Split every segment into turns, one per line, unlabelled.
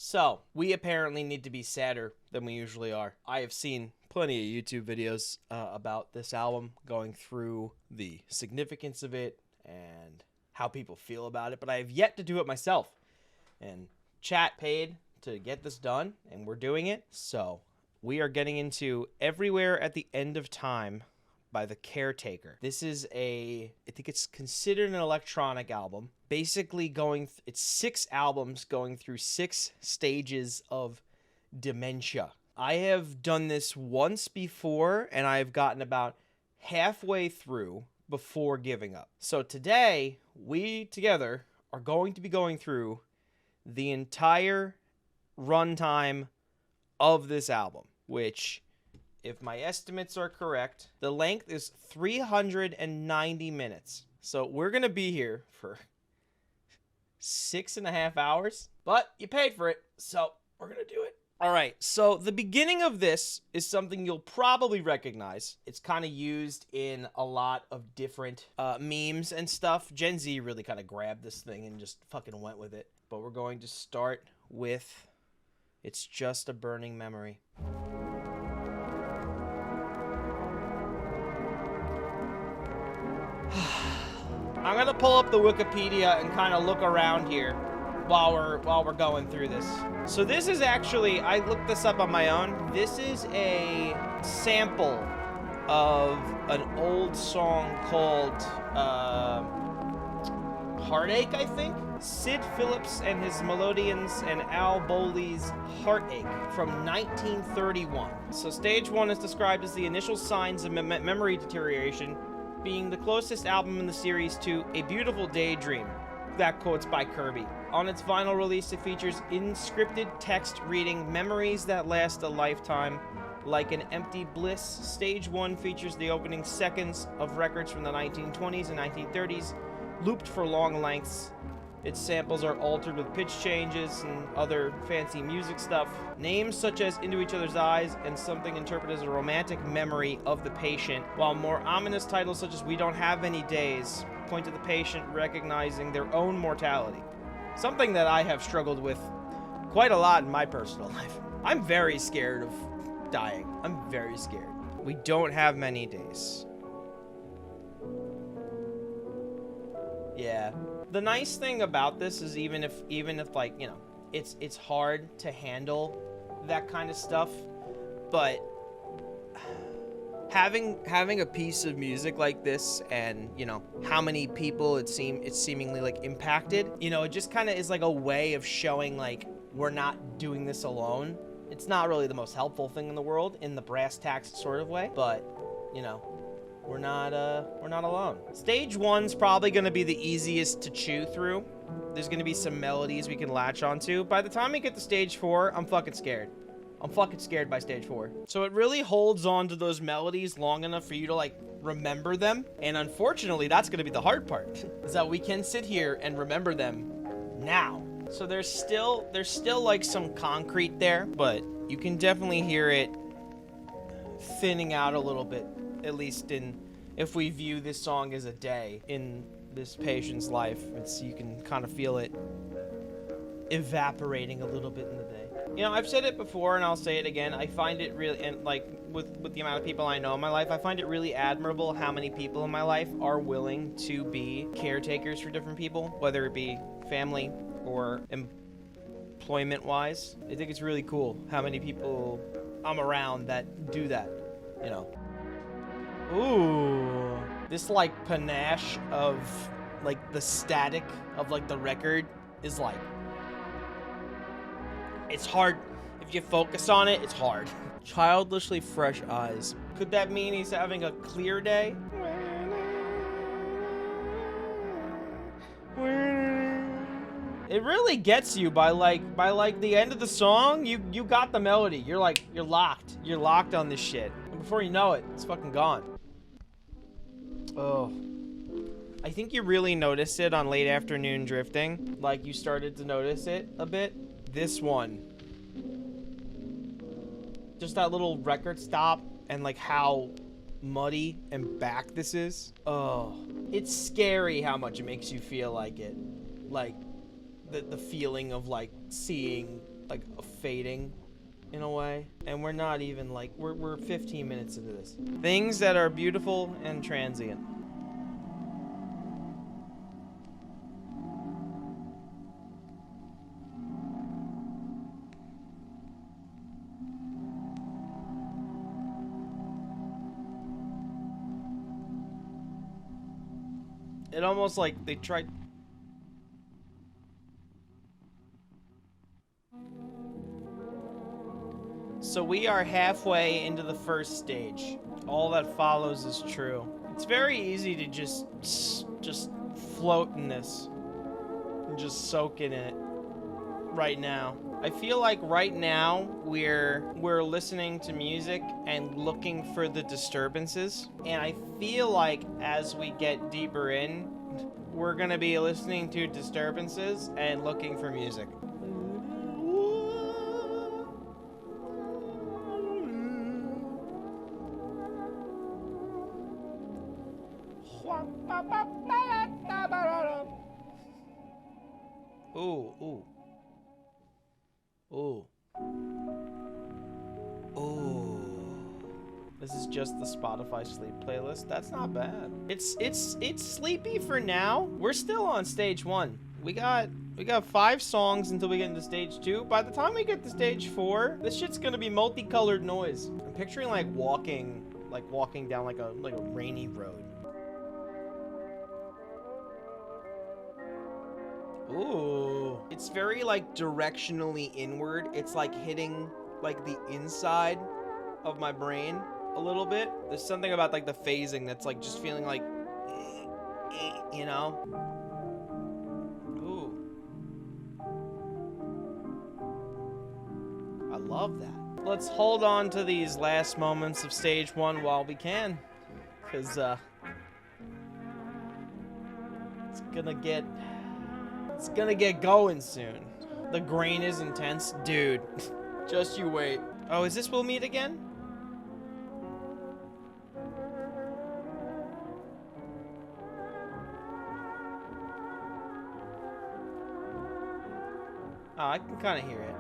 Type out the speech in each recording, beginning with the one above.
So, we apparently need to be sadder than we usually are. I have seen plenty of YouTube videos about this album, going through the significance of it and how people feel about it, but I have yet to do it myself. And chat paid to get this done, and we're doing it. So, we are getting into Everywhere at the End of Time by the Caretaker. This is I think it's considered an electronic album. Basically it's 6 albums going through 6 stages of dementia. I have done this once before, and I've gotten about halfway through before giving up. So today, we together are going to be going through the entire runtime of this album, which, if my estimates are correct, the length is 390 minutes. So we're going to be here for 6.5 hours, but you paid for it, so we're going to do it. All right, so the beginning of this is something you'll probably recognize. It's kind of used in a lot of different memes and stuff. Gen Z really kind of grabbed this thing and just fucking went with it. But we're going to start with It's Just a Burning Memory. I'm gonna pull up the Wikipedia and kind of look around here while we're going through this. So this is actually, I looked this up on my own. This is a sample of an old song called Heartache, I think. Sid Phillips and his Melodians and Al Bowley's Heartache from 1931. So stage 1 is described as the initial signs of memory deterioration, being the closest album in the series to A Beautiful Daydream. That quote's by Kirby. On its vinyl release, it features inscripted text reading Memories That Last a Lifetime, like an empty bliss. Stage 1 features the opening seconds of records from the 1920s and 1930s, looped for long lengths. Its samples are altered with pitch changes and other fancy music stuff. Names such as Into Each Other's Eyes and something interpreted as a romantic memory of the patient, while more ominous titles such as We Don't Have Any Days point to the patient recognizing their own mortality. Something that I have struggled with quite a lot in my personal life. I'm very scared of dying. I'm very scared. We don't have many days. Yeah. The nice thing about this is even if like, you know, it's hard to handle that kind of stuff, but having a piece of music like this and, you know, how many people it's seemingly like impacted, you know, it just kind of is like a way of showing like we're not doing this alone. It's not really the most helpful thing in the world in the brass tacks sort of way, but, you know, we're not alone. Stage 1's probably going to be the easiest to chew through. There's going to be some melodies we can latch onto. By the time we get to stage 4, I'm fucking scared. I'm fucking scared by stage 4. So it really holds on to those melodies long enough for you to like remember them. And unfortunately, that's going to be the hard part, is that we can sit here and remember them now. So there's still like some concrete there, but you can definitely hear it thinning out a little bit. At least if we view this song as a day in this patient's life, you can kind of feel it evaporating a little bit in the day. You know, I've said it before and I'll say it again. I find it really, and like with the amount of people I know in my life, I find it really admirable how many people in my life are willing to be caretakers for different people, whether it be family or employment-wise. I think it's really cool how many people I'm around that do that, you know. Ooh, this like panache of like the static of like the record is like, it's hard. If you focus on it, it's hard. Childishly fresh eyes. Could that mean he's having a clear day? It really gets you by the end of the song. You got the melody. You're locked. You're locked on this shit. And before you know it, it's fucking gone. Oh, I think you really noticed it on Late Afternoon Drifting. Like, you started to notice it a bit. This one. Just that little record stop and, like, how muddy and back this is. Oh, it's scary how much it makes you feel like it. Like, the feeling of, like, seeing like fading in a way, and we're not even like we're 15 minutes into this. Things that are beautiful and transient. It almost like they tried. So we are halfway into the first stage. All that follows is true. It's very easy to just float in this and just soak in it right now. I feel like right now we're listening to music and looking for the disturbances, and I feel like as we get deeper in, we're gonna be listening to disturbances and looking for music. Ooh, ooh. Ooh. Ooh. This is just the Spotify sleep playlist. That's not bad. It's sleepy for now. We're still on stage 1. We got 5 songs until we get into stage 2. By the time we get to stage 4, this shit's gonna be multicolored noise. I'm picturing like walking down like a rainy road. Ooh. It's very like directionally inward. It's like hitting like the inside of my brain a little bit. There's something about like the phasing that's like just feeling like, you know? Ooh. I love that. Let's hold on to these last moments of stage 1 while we can. Cause it's gonna get going soon. The grain is intense. Dude, just you wait. Oh, is this We'll Meet Again? Oh, I can kind of hear it.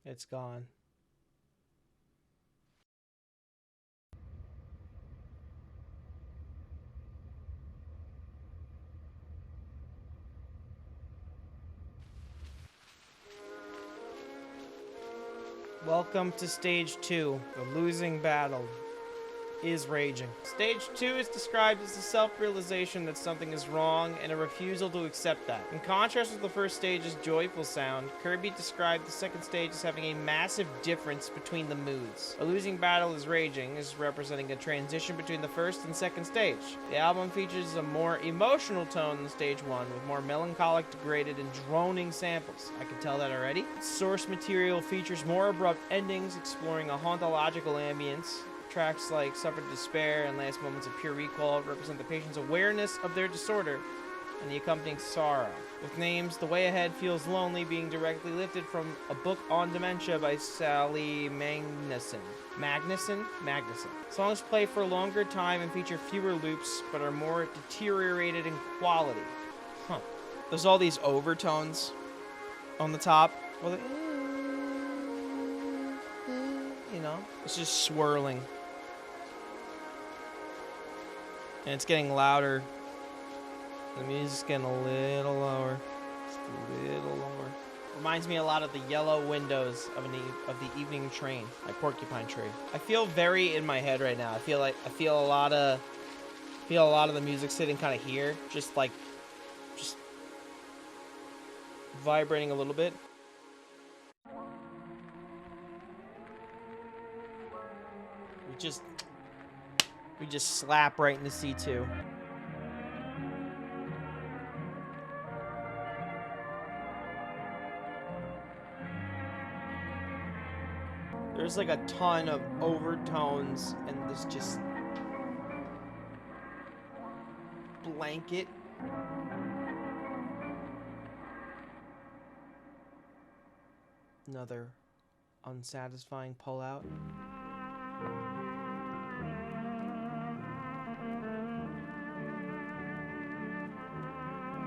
It's gone. Welcome to stage 2. The losing battle is raging. Stage 2 is described as the self-realization that something is wrong and a refusal to accept that. In contrast with the first stage's joyful sound, Kirby described the second stage as having a massive difference between the moods. A losing battle is raging is representing a transition between the first and second stage. The album features a more emotional tone than stage 1, with more melancholic, degraded, and droning samples. I can tell that already. Source material features more abrupt endings, exploring a hauntological ambience. Tracks like Suffered Despair and Last Moments of Pure Recall represent the patient's awareness of their disorder and the accompanying sorrow. With names, The Way Ahead Feels Lonely being directly lifted from a book on dementia by Sally Magnuson. Songs play for a longer time and feature fewer loops, but are more deteriorated in quality. Huh. There's all these overtones on the top. Well, you know, it's just swirling. And it's getting louder. The music's getting a little lower. Just a little lower. Reminds me a lot of the yellow windows of the evening train, like Porcupine Tree. I feel very in my head right now. I feel a lot of the music sitting kind of here, just vibrating a little bit. We just slap right into C2. There's like a ton of overtones and this just blanket. Another unsatisfying pullout.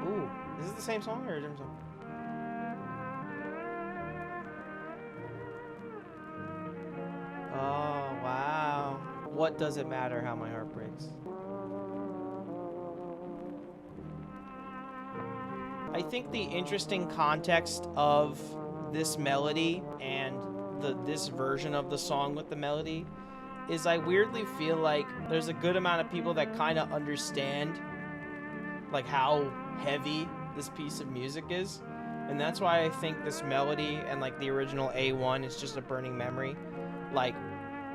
Ooh, is this the same song or a different song? Oh, wow. What does it matter how my heart breaks? I think the interesting context of this melody and this version of the song with the melody is I weirdly feel like there's a good amount of people that kind of understand like how heavy this piece of music is, and that's why I think this melody and like the original A1 is just a burning memory like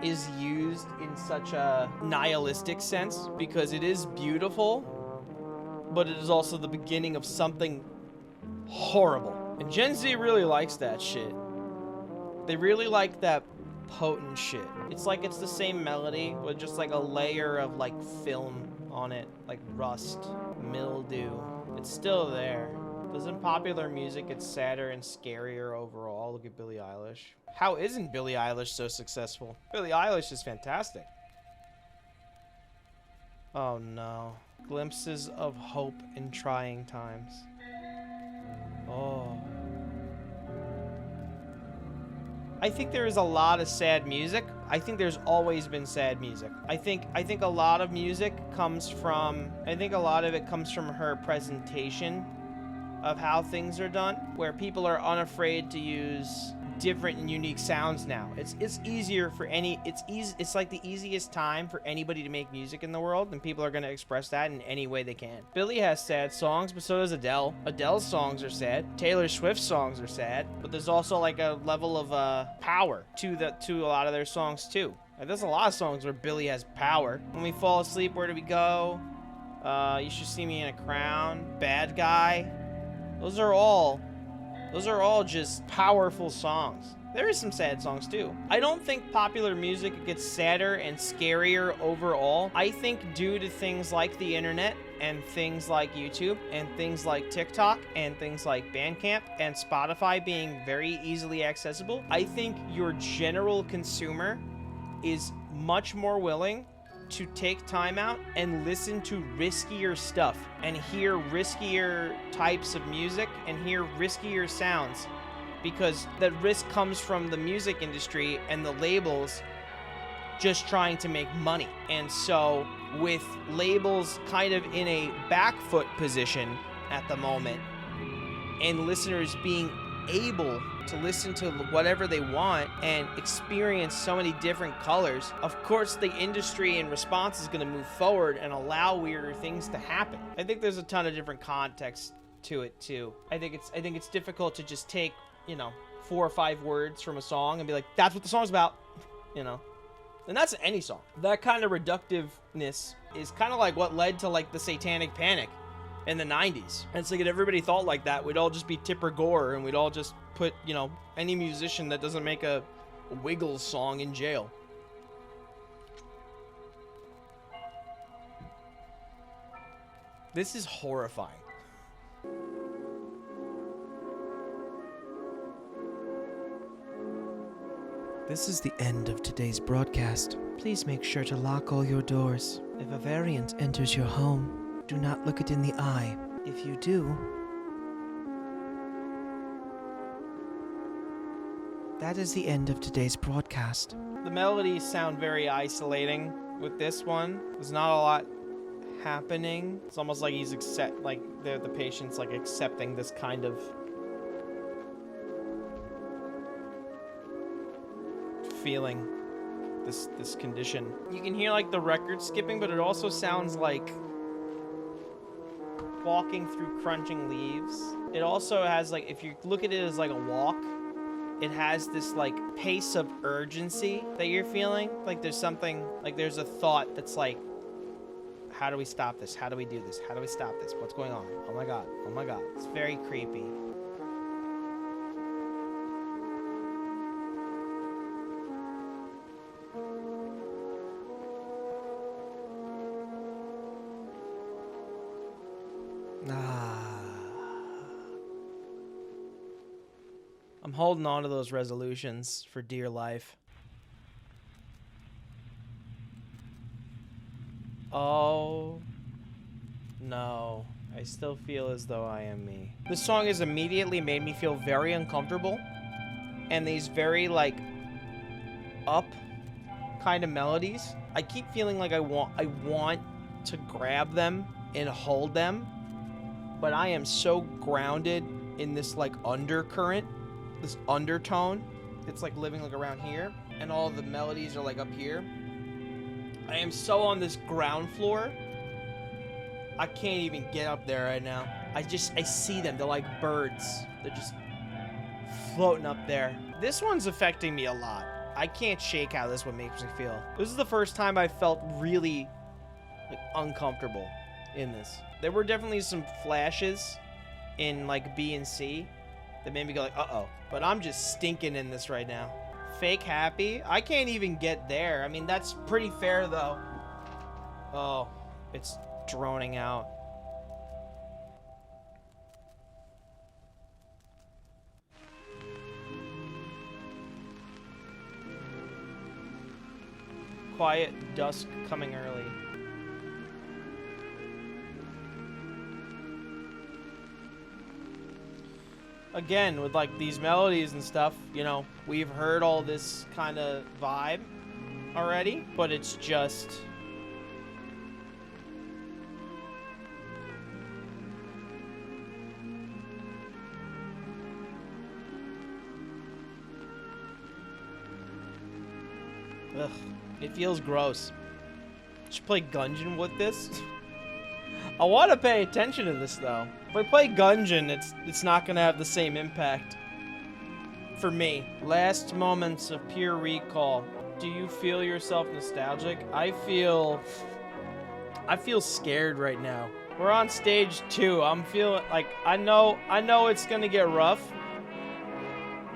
is used in such a nihilistic sense, because it is beautiful, but it is also the beginning of something horrible. And Gen Z really likes that shit. They really like that potent shit. It's like it's the same melody with just like a layer of like film on it, like rust, mildew. It's still there. Doesn't popular music get sadder and scarier overall? Look at Billie Eilish. How isn't Billie Eilish so successful? Billie Eilish is fantastic. Oh no. Glimpses of hope in trying times. Oh. I think there is a lot of sad music. I think there's always been sad music. I think a lot of music comes from, I think a lot of it comes from her presentation of how things are done, where people are unafraid to use different and unique sounds now. It's easier for it's like the easiest time for anybody to make music in the world, and people are going to express that in any way they can. Billie has sad songs, but so does Adele. Adele's songs are sad. Taylor Swift's songs are sad, but there's also like a level of power to a lot of their songs too. Like, there's a lot of songs where Billie has power. When We Fall Asleep, Where Do We Go? You Should See Me in a Crown. Bad Guy. Those are all just powerful songs. There is some sad songs too. I don't think popular music gets sadder and scarier overall. I think due to things like the internet and things like YouTube and things like TikTok and things like Bandcamp and Spotify being very easily accessible, I think your general consumer is much more willing to take time out and listen to riskier stuff and hear riskier types of music and hear riskier sounds, because that risk comes from the music industry and the labels just trying to make money. And so with labels kind of in a back foot position at the moment and listeners being able to listen to whatever they want and experience so many different colors, of course the industry in response is going to move forward and allow weirder things to happen. I think there's a ton of different context to it too. I think it's difficult to just take, 4 or 5 words from a song and be like, that's what the song's about, and that's any song. That kind of reductiveness is kind of like what led to like the Satanic Panic in the 90s. And it's like if everybody thought like that, we'd all just be Tipper Gore and we'd all just put, any musician that doesn't make a Wiggles song in jail. This is horrifying. This is the end of today's broadcast. Please make sure to lock all your doors. If a variant enters your home, do not look it in the eye. If you do, that is the end of today's broadcast. The melodies sound very isolating with this one. There's not a lot happening. It's almost like he's the patient's like accepting this kind of feeling, this condition. You can hear like the record skipping, but it also sounds like walking through crunching leaves. It also has like, if you look at it as like a walk, it has this like pace of urgency that you're feeling. Like there's something, like there's a thought that's like, how do we stop this? How do we do this? How do we stop this? What's going on? Oh my God. Oh my God. It's very creepy. I'm holding on to those resolutions for dear life. Oh, no. I still feel as though I am me. This song has immediately made me feel very uncomfortable. And these very, like, up kind of melodies. I keep feeling like I want to grab them and hold them. But I am so grounded in this, like, undercurrent. This undertone. It's, like, living, like, around here. And all the melodies are, like, up here. I am so on this ground floor. I can't even get up there right now. I see them. They're like birds. They're just floating up there. This one's affecting me a lot. I can't shake how this one makes me feel. This is the first time I felt really, like, uncomfortable in this. There were definitely some flashes in, like, B and C that made me go like, uh-oh. But I'm just stinking in this right now. Fake happy? I can't even get there. I mean, that's pretty fair, though. Oh, it's droning out. Quiet dusk coming early. Again, with like these melodies and stuff, you know, we've heard all this kind of vibe already, but it's just ugh, it feels gross. Should play Gungeon with this. I want to pay attention to this though. If I play Gungeon, it's not gonna have the same impact for me. Last moments of pure recall. Do you feel yourself nostalgic? I feel scared right now. We're on stage 2. I'm feeling like I know it's gonna get rough.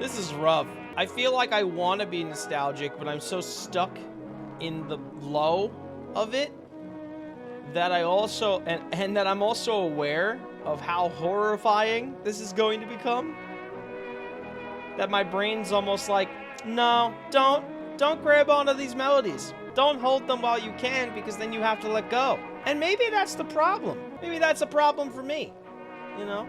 This is rough. I feel like I want to be nostalgic, but I'm so stuck in the low of it that I also and that I'm also aware of how horrifying this is going to become. That my brain's almost like, no, don't grab onto these melodies. Don't hold them while you can, because then you have to let go. And maybe that's the problem. Maybe that's a problem for me, you know?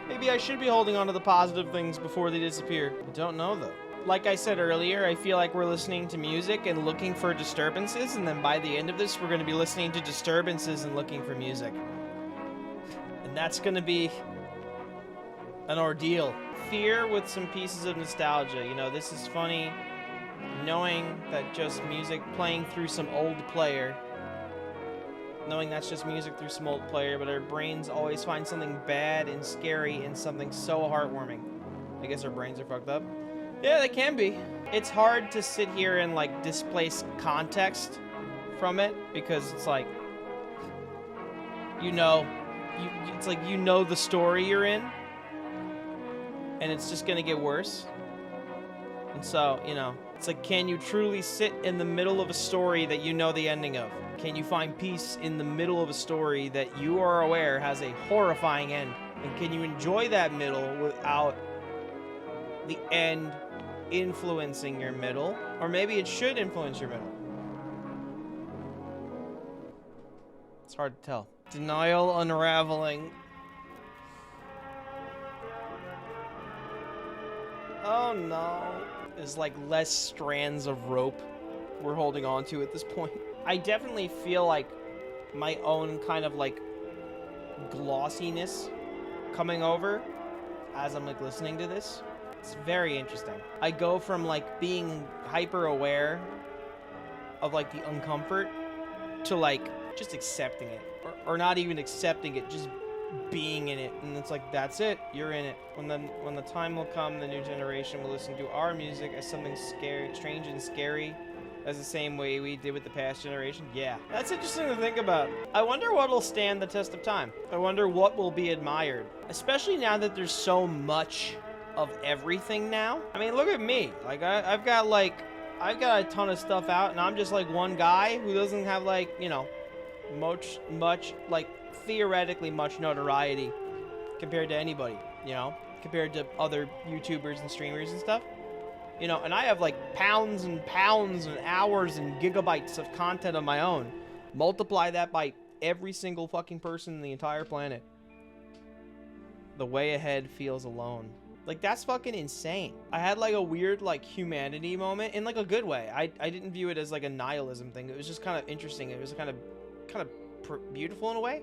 Maybe I should be holding on to the positive things before they disappear. I don't know, though. Like I said earlier, I feel like we're listening to music and looking for disturbances, and then by the end of this, we're going to be listening to disturbances and looking for music. And that's going to be an ordeal. Fear with some pieces of nostalgia. You know, this is funny, knowing that just music playing through some old player, knowing that's just music through some old player, but our brains always find something bad and scary in something so heartwarming. I guess our brains are fucked up. Yeah, they can be. It's hard to sit here and, like, displace context from it, because it's like, you know, it's like you know the story you're in, and it's just gonna get worse. And so, you know, it's like, can you truly sit in the middle of a story that you know the ending of? Can you find peace in the middle of a story that you are aware has a horrifying end? And can you enjoy that middle without the end influencing your middle? Or maybe it should influence your middle. It's hard to tell. Denial unraveling. Oh no. There's like less strands of rope we're holding on to at this point. I definitely feel like my own kind of like glossiness coming over as I'm like listening to this. It's very interesting. I go from like being hyper aware of like the uncomfort to like just accepting it, or not even accepting it, just being in it. And it's like, that's it, you're in it. When the time will come, the new generation will listen to our music as something scary, strange and scary, as the same way we did with the past generation. Yeah, that's interesting to think about. I wonder what will stand the test of time. I wonder what will be admired, especially now that there's so much of everything now. I mean, look at me. Like, I've got a ton of stuff out, and I'm just like one guy who doesn't have, like, you know, much like theoretically much notoriety compared to anybody, you know. compared to other YouTubers and streamers and stuff. You know, and I have like pounds and pounds and hours and gigabytes of content of my own. Multiply that by every single fucking person in the entire planet. The way ahead feels alone. Like, that's fucking insane. I had like a weird like humanity moment in like a good way. I didn't view it as like a nihilism thing. It was just kind of interesting. It was kind of beautiful in a way.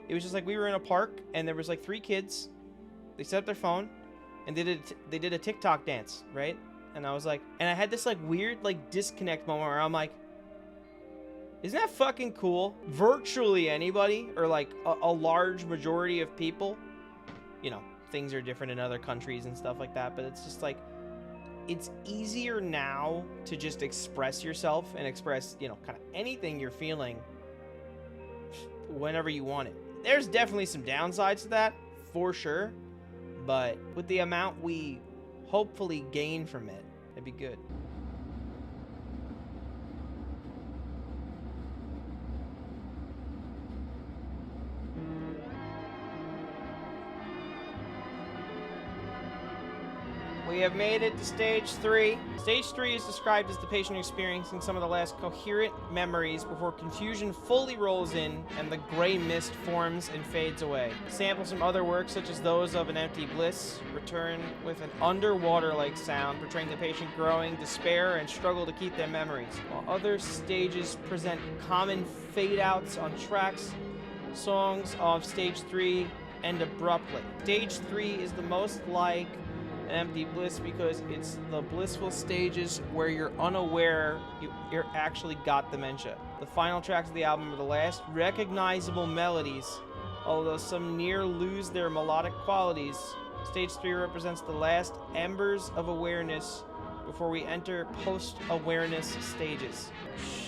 It was just like we were in a park and there was like 3 kids. They set up their phone and they did a TikTok dance, right? And I was like, and I had this like weird like disconnect moment where I'm like, isn't that fucking cool? Virtually anybody, or like a large majority of people, you know, things are different in other countries and stuff like that, but it's just like, it's easier now to just express yourself and express, you know, kind of anything you're feeling whenever you want it. There's definitely some downsides to that, for sure, but with the amount we hopefully gain from it, it'd be good. We have made it to stage 3. Stage 3 is described as the patient experiencing some of the last coherent memories before confusion fully rolls in and the gray mist forms and fades away. Samples from other works, such as those of An Empty Bliss, return with an underwater-like sound, portraying the patient growing despair and struggle to keep their memories, while other stages present common fade-outs on tracks. Songs of Stage 3 end abruptly. Stage 3 is the most like An Empty Bliss because it's the blissful stages where you're unaware you're actually got dementia. The final tracks of the album are the last recognizable melodies, although some near lose their melodic qualities. Stage 3 represents the last embers of awareness before we enter post-awareness stages.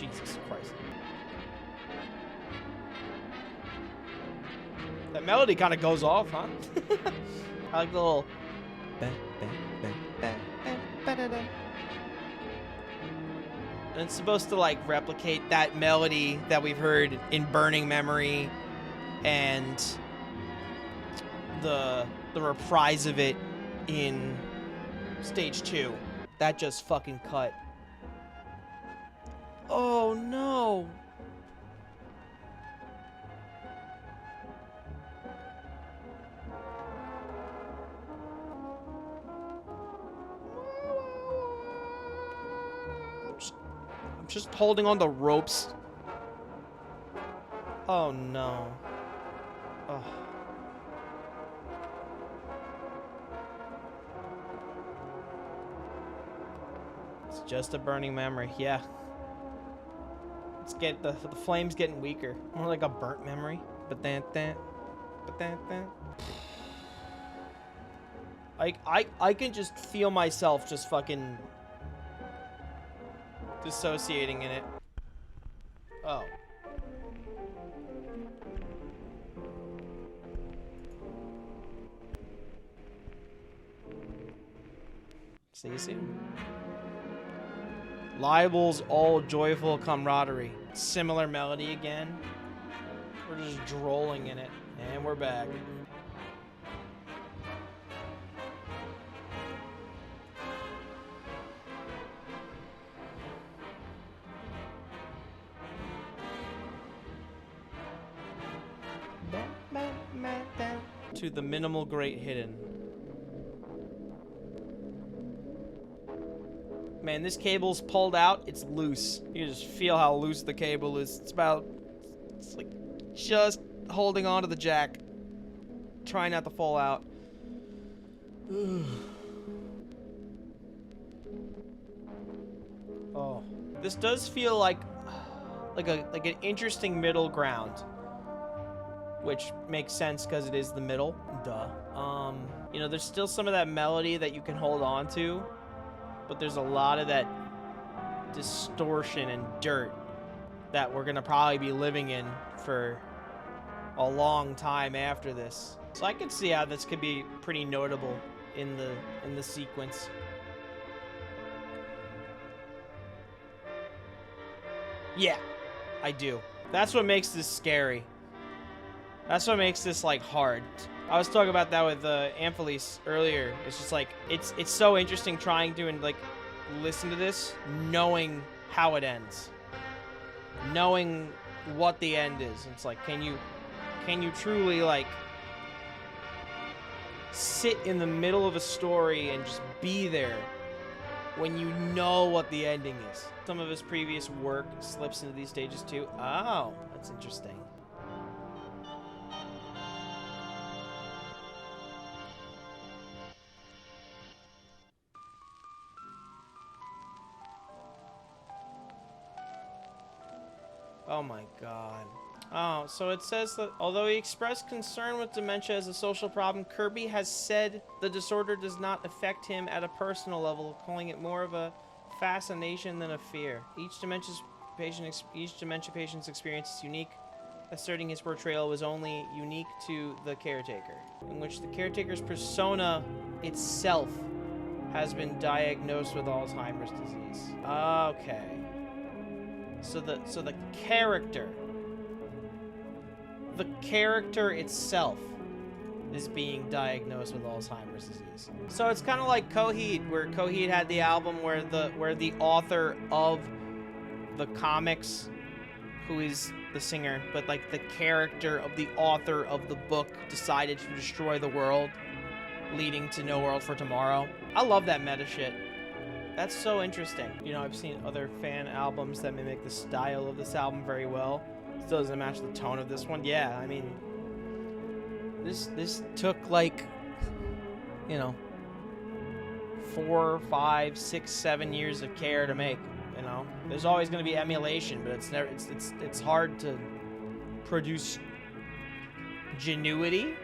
Jesus Christ. That melody kind of goes off, huh? I like the little... And it's supposed to like replicate that melody that we've heard in Burning Memory and the reprise of it in Stage 2. That just fucking cut. Oh no. Just holding on the ropes. Oh no. Oh. It's just a burning memory, yeah. Let's get the flame's getting weaker. More like a burnt memory. But then. Like I can just feel myself just fucking dissociating in it. Oh. See you soon. Libel's all joyful camaraderie. Similar melody again. We're just drolling in it. And we're back. To the minimal great hidden. Man, this cable's pulled out. It's loose. You just feel how loose the cable is. It's like just holding on to the jack. Trying not to fall out. Oh. This does feel like an interesting middle ground. Which makes sense because it is the middle. Duh. You know, there's still some of that melody that you can hold on to, but there's a lot of that distortion and dirt that we're gonna probably be living in for a long time after this. So I can see how this could be pretty notable in the sequence. Yeah, I do. That's what makes this scary. That's what makes this, like, hard. I was talking about that with Amphilis earlier. It's just like it's so interesting trying to like listen to this, knowing how it ends, knowing what the end is. It's like, can you truly like sit in the middle of a story and just be there when you know what the ending is? Some of his previous work slips into these stages too. Oh, that's interesting. Oh my god. Oh, so it says that although he expressed concern with dementia as a social problem, Kirby has said the disorder does not affect him at a personal level, calling it more of a fascination than a fear. Each dementia patient's experience is unique, asserting his portrayal was only unique to the Caretaker, in which the Caretaker's persona itself has been diagnosed with Alzheimer's disease. Okay. So the character itself is being diagnosed with Alzheimer's disease. So it's kind of like Coheed, where Coheed had the album where the author of the comics, who is the singer, but like the character of the author of the book decided to destroy the world, leading to No World for Tomorrow. I love that meta shit. That's so interesting. You know, I've seen other fan albums that mimic the style of this album very well. Still doesn't match the tone of this one. Yeah, I mean, this took like, you know, 4, 5, 6, 7 years of care to make. You know, there's always going to be emulation, but it's never. It's hard to produce genuity,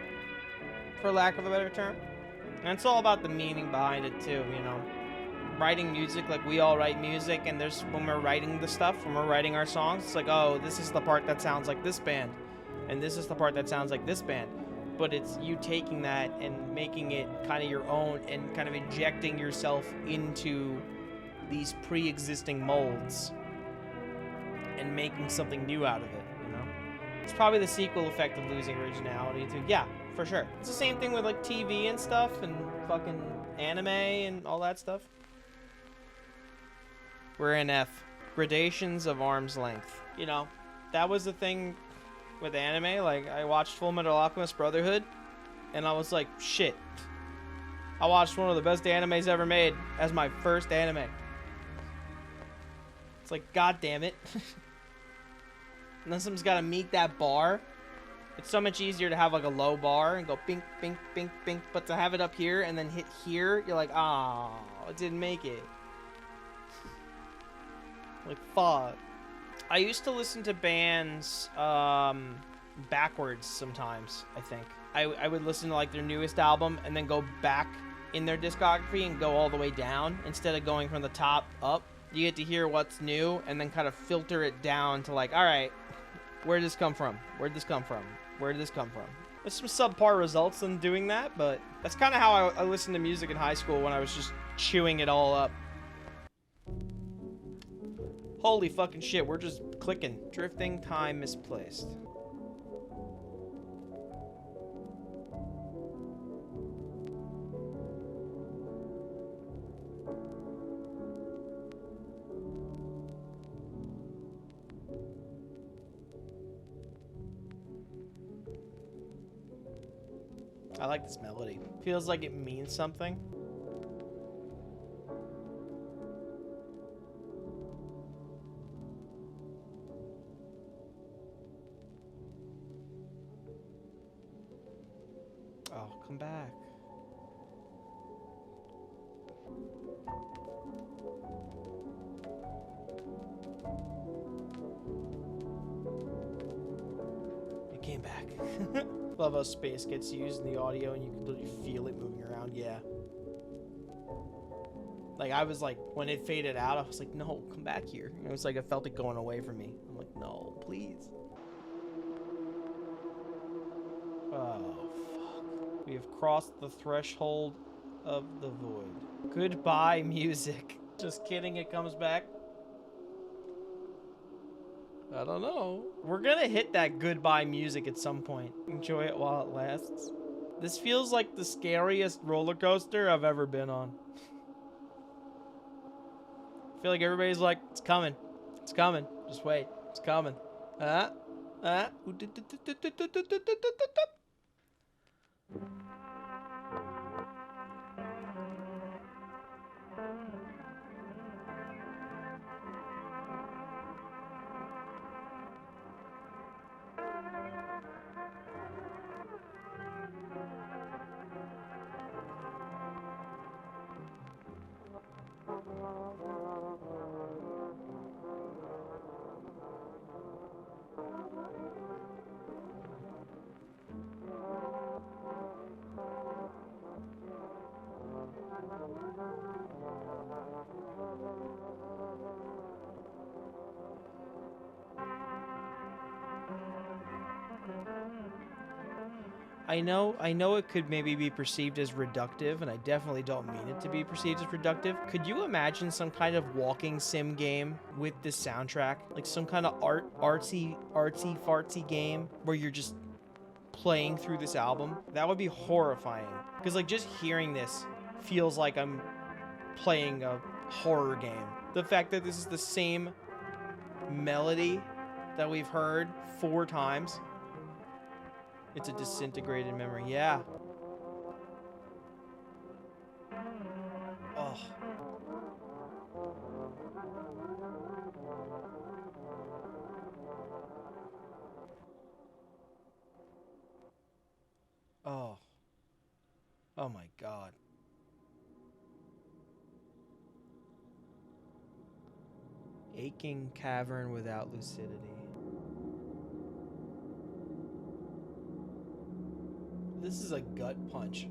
for lack of a better term. And it's all about the meaning behind it too. You know. Writing music, like we all write music, and there's when we're writing the stuff, when we're writing our songs, it's like, oh, this is the part that sounds like this band, and this is the part that sounds like this band. But it's you taking that and making it kind of your own and kind of injecting yourself into these pre-existing molds and making something new out of it, you know? It's probably the sequel effect of losing originality too. Yeah, for sure. It's the same thing with like TV and stuff and fucking anime and all that stuff. We're in F. Gradations of arm's length. You know, that was the thing with anime. Like, I watched Full Metal Alchemist Brotherhood, and I was like, shit. I watched one of the best animes ever made as my first anime. It's like, god damn it. And then someone's got to meet that bar. It's so much easier to have like a low bar and go bink, bink, bink, bink. But to have it up here and then hit here, you're like, oh, it didn't make it. Like, fuck. I used to listen to bands backwards sometimes, I think. I would listen to like their newest album and then go back in their discography and go all the way down instead of going from the top up. You get to hear what's new and then kind of filter it down to like, all right, where did this come from? Where did this come from? Where did this come from? There's some subpar results in doing that, but that's kind of how I listened to music in high school when I was just chewing it all up. Holy fucking shit, we're just clicking. Drifting time misplaced. I like this melody. Feels like it means something. Oh, come back. You came back. Love how space gets used in the audio and you can literally feel it moving around. Yeah. Like, I was like, when it faded out, I was like, no, come back here. It was like I felt it going away from me. I'm like, no, please. Oh, fuck. We have crossed the threshold of the void. Goodbye, music. Just kidding, it comes back. I don't know. We're gonna hit that goodbye music at some point. Enjoy it while it lasts. This feels like the scariest roller coaster I've ever been on. I feel like everybody's like, it's coming. It's coming. Just wait. It's coming. Ah. Ah. I know it could maybe be perceived as reductive, and I definitely don't mean it to be perceived as reductive. Could you imagine some kind of walking sim game with this soundtrack? Like some kind of artsy fartsy game where you're just playing through this album? That would be horrifying. Because like just hearing this feels like I'm playing a horror game. The fact that this is the same melody that we've heard 4 times. It's a disintegrated memory. Yeah. Oh. Oh. Oh my God. Aching cavern without lucidity. This is a gut punch.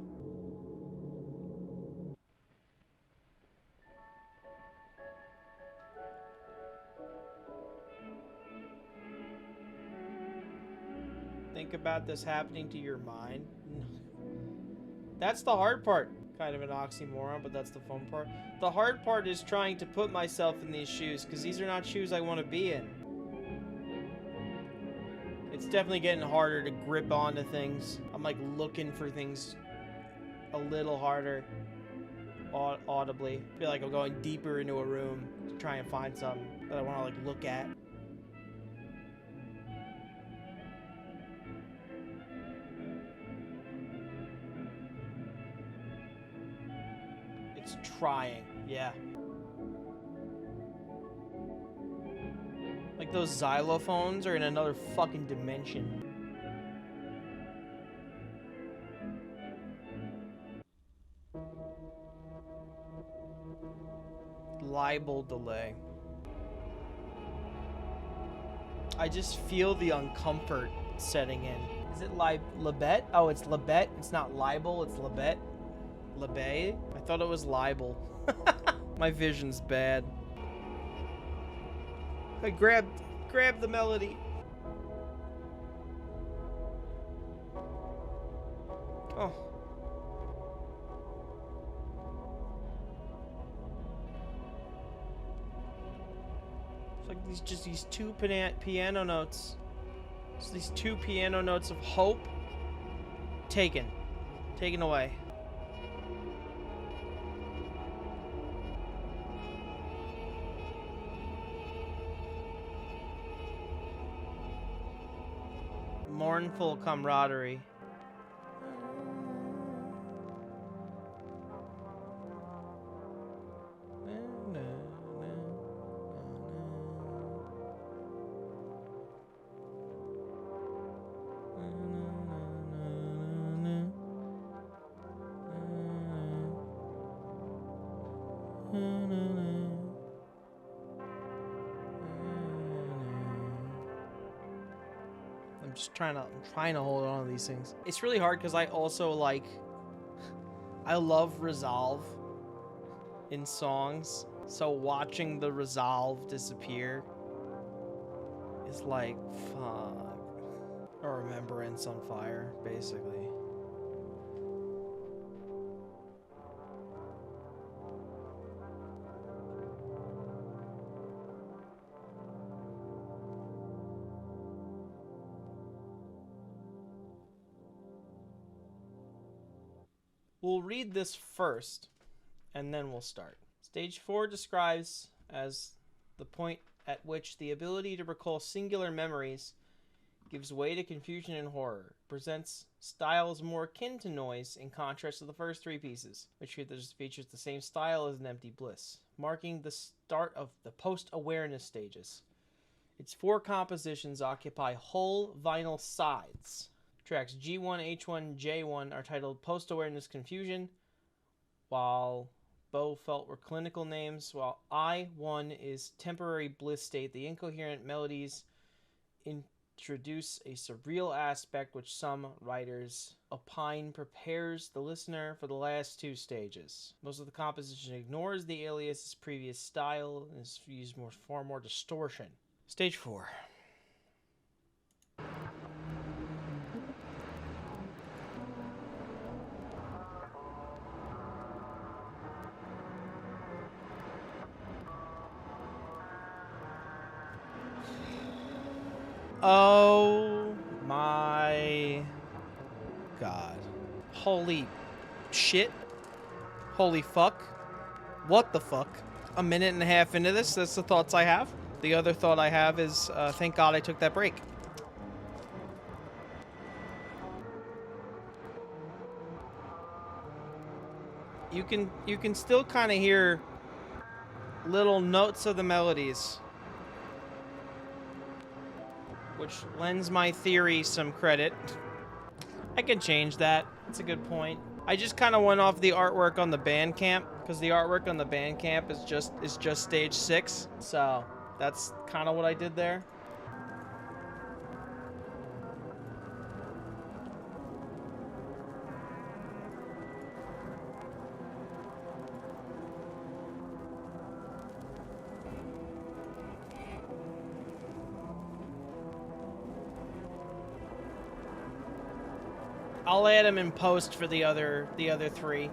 Think about this happening to your mind. That's the hard part. Kind of an oxymoron, but that's the fun part. The hard part is trying to put myself in these shoes, because these are not shoes I want to be in. It's definitely getting harder to grip onto things. I'm like looking for things a little harder audibly. I feel like I'm going deeper into a room to try and find something that I want to like look at. It's trying, yeah. Like those xylophones are in another fucking dimension. Libel delay. I just feel the uncomfort setting in. Is it Libet? Oh, it's Libet. It's not libel, it's Libet. Libet? I thought it was libel. My vision's bad. I grabbed the melody. Oh. It's like these 2 piano notes. It's these 2 piano notes of hope. Taken away. Mournful camaraderie. I'm trying to hold on to these things. It's really hard because I also I love resolve in songs. So watching the resolve disappear is like, fuck. A remembrance on fire, basically. We'll read this first, and then we'll start. Stage 4 describes as the point at which the ability to recall singular memories gives way to confusion and horror. Presents styles more akin to noise, in contrast to the first 3 pieces, which features the same style as an empty bliss, marking the start of the post-awareness stages. Its 4 compositions occupy whole vinyl sides. Tracks G1, H1, J1 are titled Post-Awareness Confusion, while Bo felt were clinical names, while I1 is Temporary Bliss State. The incoherent melodies introduce a surreal aspect which some writers opine prepares the listener for the last 2 stages. Most of the composition ignores the alias's previous style and is used far more distortion. Stage 4. Oh my god. Holy shit. Holy fuck. What the fuck? A minute and a half into this, that's the thoughts I have. The other thought I have is, thank God I took that break. You can still kind of hear little notes of the melodies, which lends my theory some credit. I can change that. That's a good point. I just kind of went off the artwork on the Bandcamp, because the artwork on the Bandcamp is just stage 6. So that's kind of what I did there. I'll add them in post for the other 3.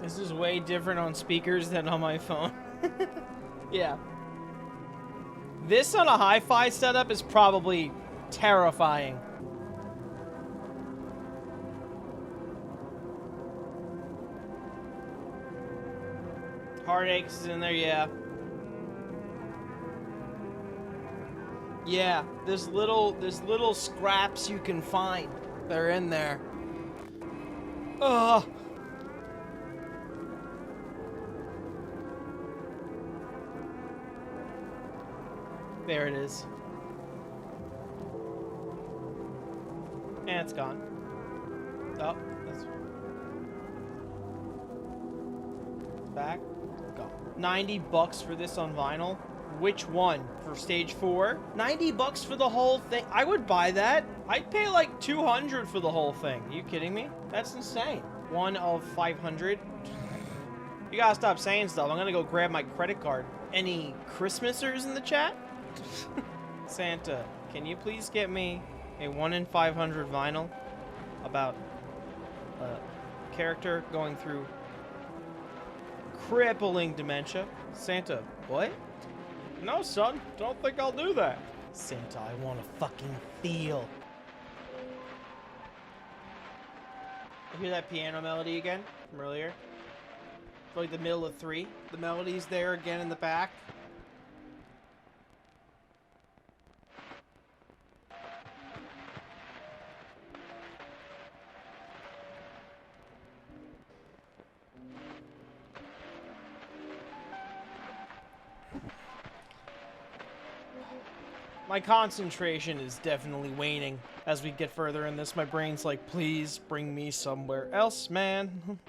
This is way different on speakers than on my phone. Yeah. This on a hi-fi setup is probably terrifying. Heartaches is in there, yeah. Yeah, there's little scraps you can find that are in there. Ugh. There it is. And it's gone. Oh, that's back. Go. $90 for this on vinyl. Which one? For stage 4? $90 for the whole thing? I would buy that. I'd pay like $200 for the whole thing. Are you kidding me? That's insane. 1 of 500. You gotta stop saying stuff. I'm gonna go grab my credit card. Any Christmasers in the chat? Santa, can you please get me a 1 in 500 vinyl about a character going through crippling dementia? Santa, what? No, son, don't think I'll do that. Santa, I want to fucking feel. You hear that piano melody again from earlier? It's like the middle of 3. The melody's there again in the back. My concentration is definitely waning as we get further in this. My brain's like, please bring me somewhere else, man.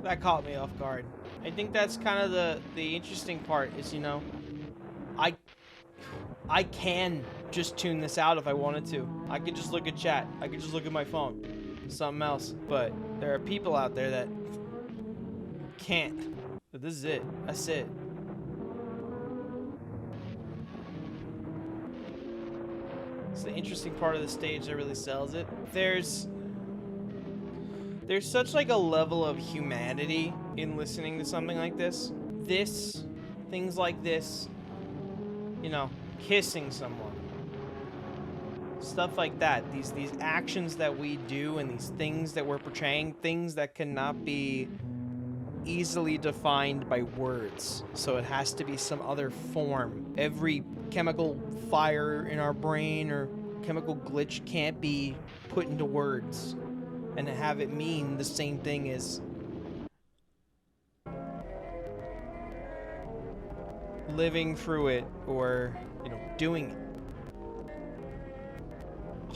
That caught me off guard. I think that's kind of the interesting part is, you know, I can just tune this out if I wanted to. I could just look at chat. I could just look at my phone. Something else. But there are people out there that can't. But this is it. That's it. It's the interesting part of the stage that really sells it. There's such like a level of humanity in listening to something like this. Things like this, you know, kissing someone. Stuff like that. These actions that we do and these things that we're portraying, things that cannot be easily defined by words. So it has to be some other form. Every chemical fire in our brain or chemical glitch can't be put into words and have it mean the same thing as living through it or, you know, doing it.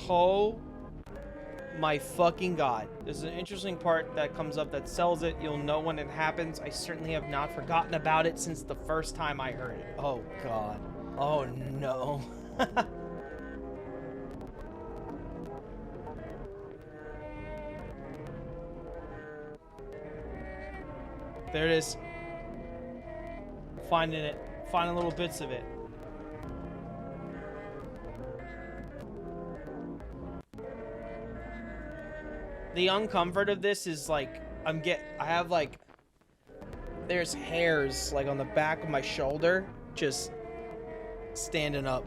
Oh my fucking god. There's an interesting part that comes up that sells it. You'll know when it happens. I certainly have not forgotten about it since the first time I heard it. Oh god. Oh no. There it is. Finding it. Finding little bits of it. The uncomfort of this is like, I have like, there's hairs like on the back of my shoulder just standing up.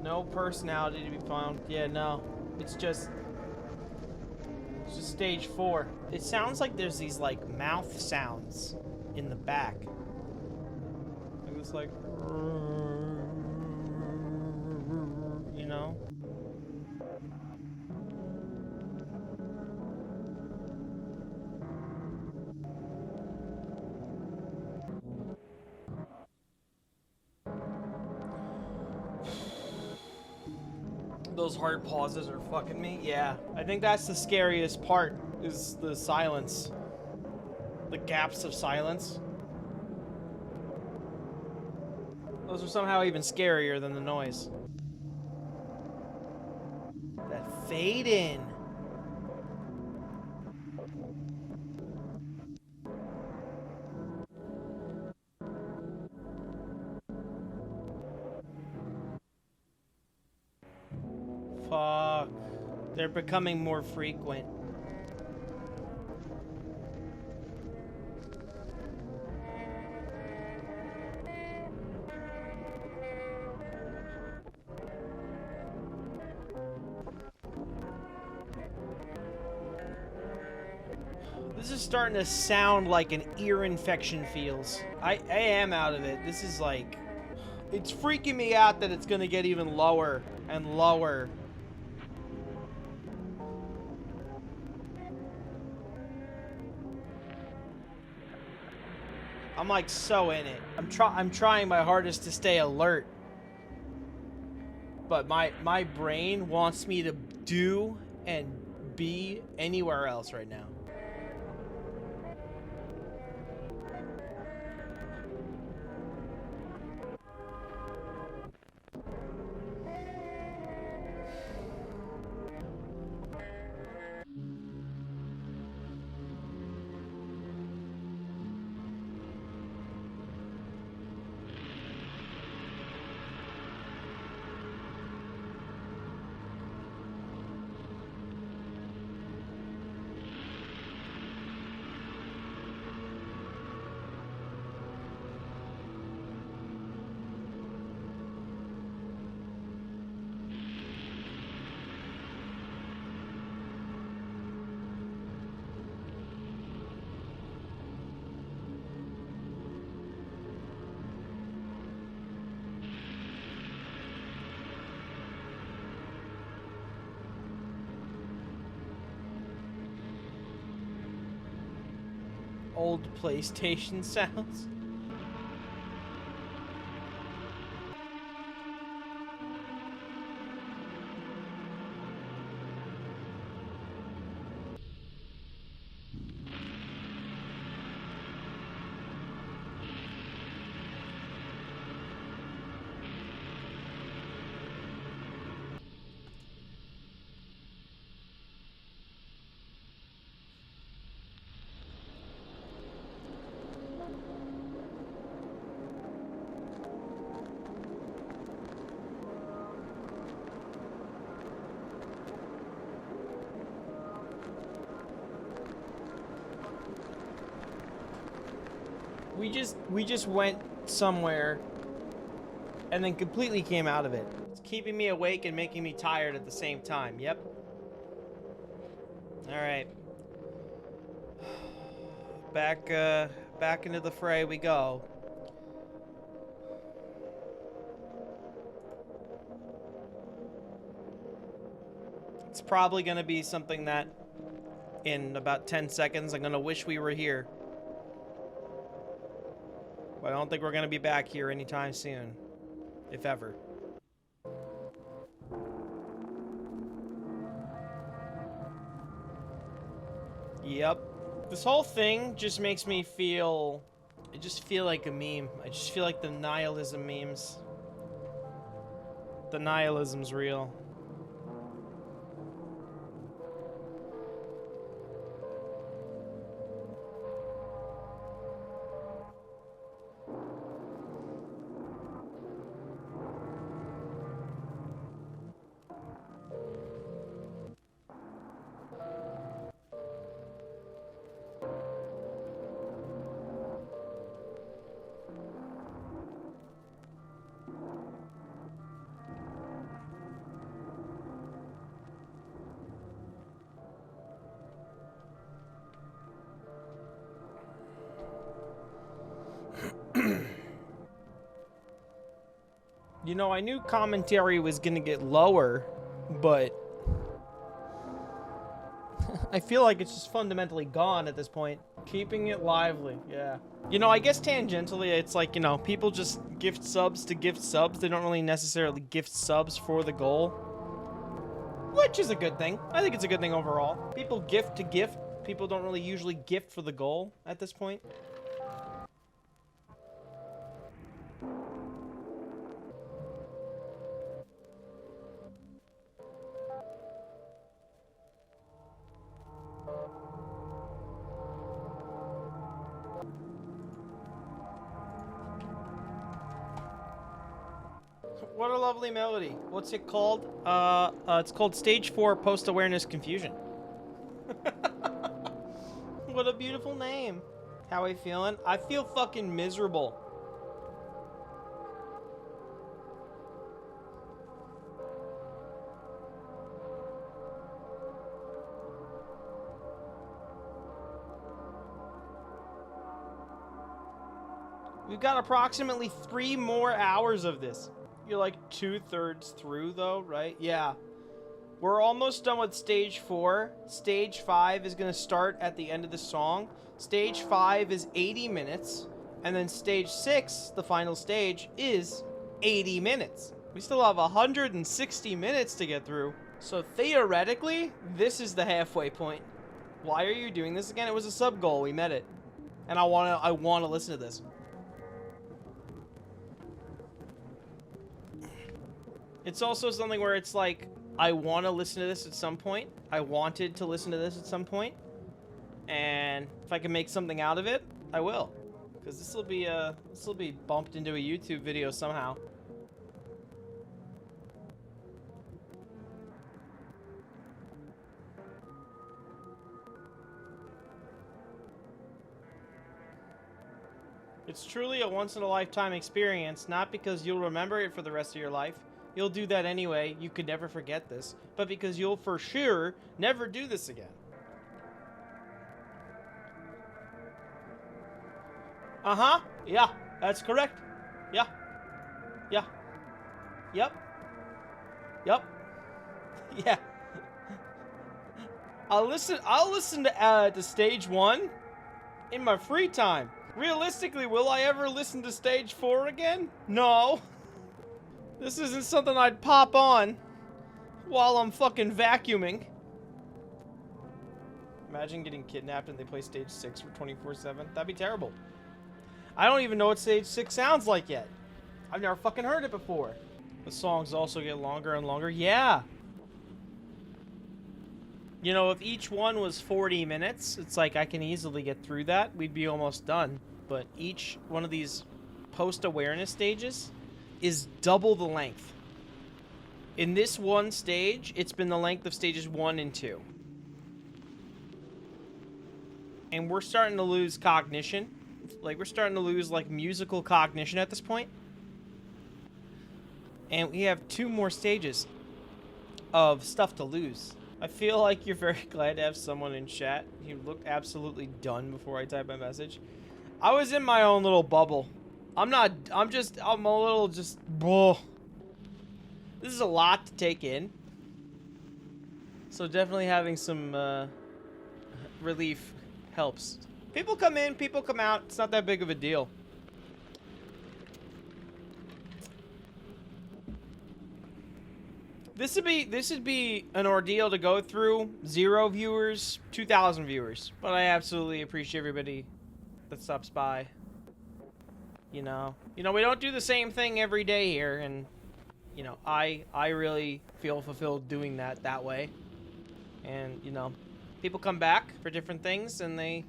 No personality to be found. Yeah, no. It's just stage 4. It sounds like there's these like mouth sounds in the back. Like it's like, you know? Those hard pauses are fucking me. Yeah, I think that's the scariest part, is the silence. The gaps of silence. Those are somehow even scarier than the noise. That fade in. Fuck. They're becoming more frequent. This is starting to sound like an ear infection feels. I am out of it. This is like... It's freaking me out that it's gonna get even lower and lower. I'm like so in it. I'm trying my hardest to stay alert. But my brain wants me to do and be anywhere else right now. old PlayStation sounds. We just went somewhere and then completely came out of it. It's keeping me awake and making me tired at the same time. Yep. All right. Back into the fray we go. It's probably going to be something that in about 10 seconds I'm going to wish we were here. But I don't think we're going to be back here anytime soon. If ever. Yep. This whole thing just makes me feel... I just feel like a meme. I just feel like the nihilism memes. The nihilism's real. You know, I knew commentary was gonna get lower, but I feel like it's just fundamentally gone at this point. Keeping it lively, yeah. You know, I guess tangentially, it's like, you know, people just gift subs to gift subs. They don't really necessarily gift subs for the goal. Which is a good thing. I think it's a good thing overall. People gift to gift. People don't really usually gift for the goal at this point. What a lovely melody. What's it called? It's called Stage 4 Post-Awareness Confusion. What a beautiful name. How are you feeling? I feel fucking miserable. We've got approximately 3 more hours of this. You're like 2/3 through though, right? Yeah. We're almost done with stage 4. Stage 5 is going to start at the end of the song. Stage 5 is 80 minutes. And then stage 6, the final stage, is 80 minutes. We still have 160 minutes to get through. So theoretically, this is the halfway point. Why are you doing this again? It was a sub goal. We met it. And I want to listen to this. It's also something where it's like, I want to listen to this at some point. I wanted to listen to this at some point. And if I can make something out of it, I will. Because this will be bumped into a YouTube video somehow. It's truly a once-in-a-lifetime experience, not because you'll remember it for the rest of your life. You'll do that anyway, you could never forget this, but because you'll for sure never do this again. Uh-huh, yeah, that's correct. Yeah, yeah, yep, yep, yeah. I'll listen to stage 1, in my free time. Realistically, will I ever listen to stage 4 again? No. This isn't something I'd pop on while I'm fucking vacuuming. Imagine getting kidnapped and they play stage 6 for 24/7. That'd be terrible. I don't even know what stage 6 sounds like yet. I've never fucking heard it before. The songs also get longer and longer. Yeah. You know, if each one was 40 minutes, it's like I can easily get through that. We'd be almost done. But each one of these post-awareness stages is double the length. In this one stage, it's been the length of stages 1 and 2. And we're starting to lose cognition. Like, we're starting to lose, like, musical cognition at this point. And we have 2 more stages of stuff to lose. I feel like you're very glad to have someone in chat. You look absolutely done before I type my message. I was in my own little bubble. I'm a little just, whoa. This is a lot to take in. So definitely having some relief helps. People come in, people come out. It's not that big of a deal. This would be an ordeal to go through. 0 viewers, 2,000 viewers. But I absolutely appreciate everybody that stops by. You know, we don't do the same thing every day here, and you know, I really feel fulfilled doing that way. And you know, people come back for different things, and they,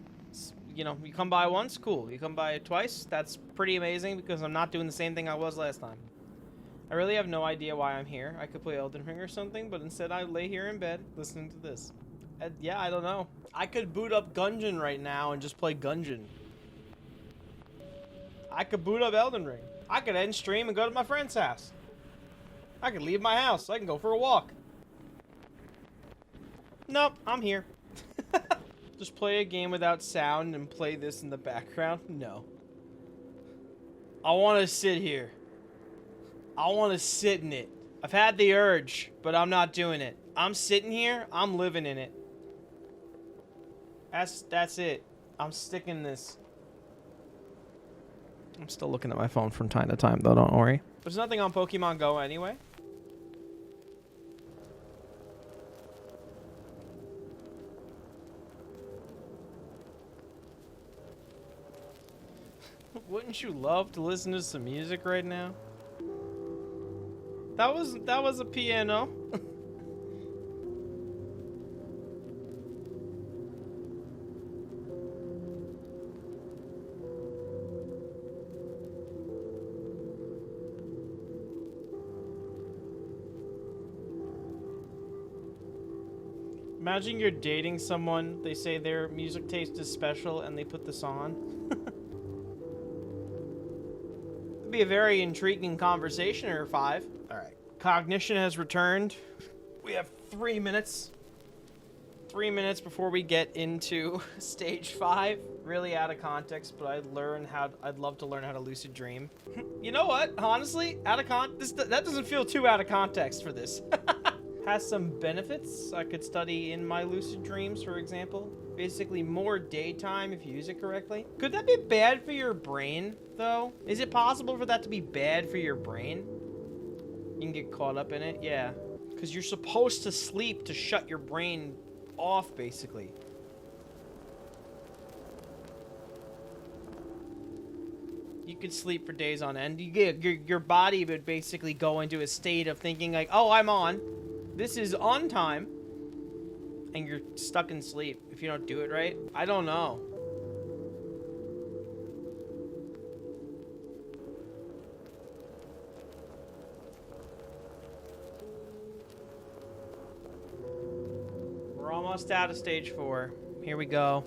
you know, you come by once, cool. You come by twice, that's pretty amazing because I'm not doing the same thing I was last time. I really have no idea why I'm here. I could play Elden Ring or something, but instead I lay here in bed listening to this. Yeah, I don't know. I could boot up Gungeon right now and just play Gungeon. I could boot up Elden Ring. I could end stream and go to my friend's house. I could leave my house. I can go for a walk. Nope, I'm here. Just play a game without sound and play this in the background? No. I want to sit here. I want to sit in it. I've had the urge, but I'm not doing it. I'm sitting here. I'm living in it. That's it. I'm sticking this. I'm still looking at my phone from time to time, though. Don't worry. There's nothing on Pokemon Go anyway. Wouldn't you love to listen to some music right now? That was a piano. Imagine you're dating someone, they say their music taste is special, and they put this on. It'd be a very intriguing conversation or 5. Alright. Cognition has returned. We have 3 minutes. 3 minutes before we get into stage 5. Really out of context, but I'd love to learn how to lucid dream. You know what? Honestly, that doesn't feel too out of context for this. Has some benefits. I could study in my lucid dreams, for example. Basically more daytime if you use it correctly. Could that be bad for your brain, though? Is it possible for that to be bad for your brain? You can get caught up in it, yeah. Because you're supposed to sleep to shut your brain off, basically. You could sleep for days on end. Your body would basically go into a state of thinking like, oh, I'm on. This is on time. And you're stuck in sleep if you don't do it right. I don't know. We're almost out of stage 4. Here we go.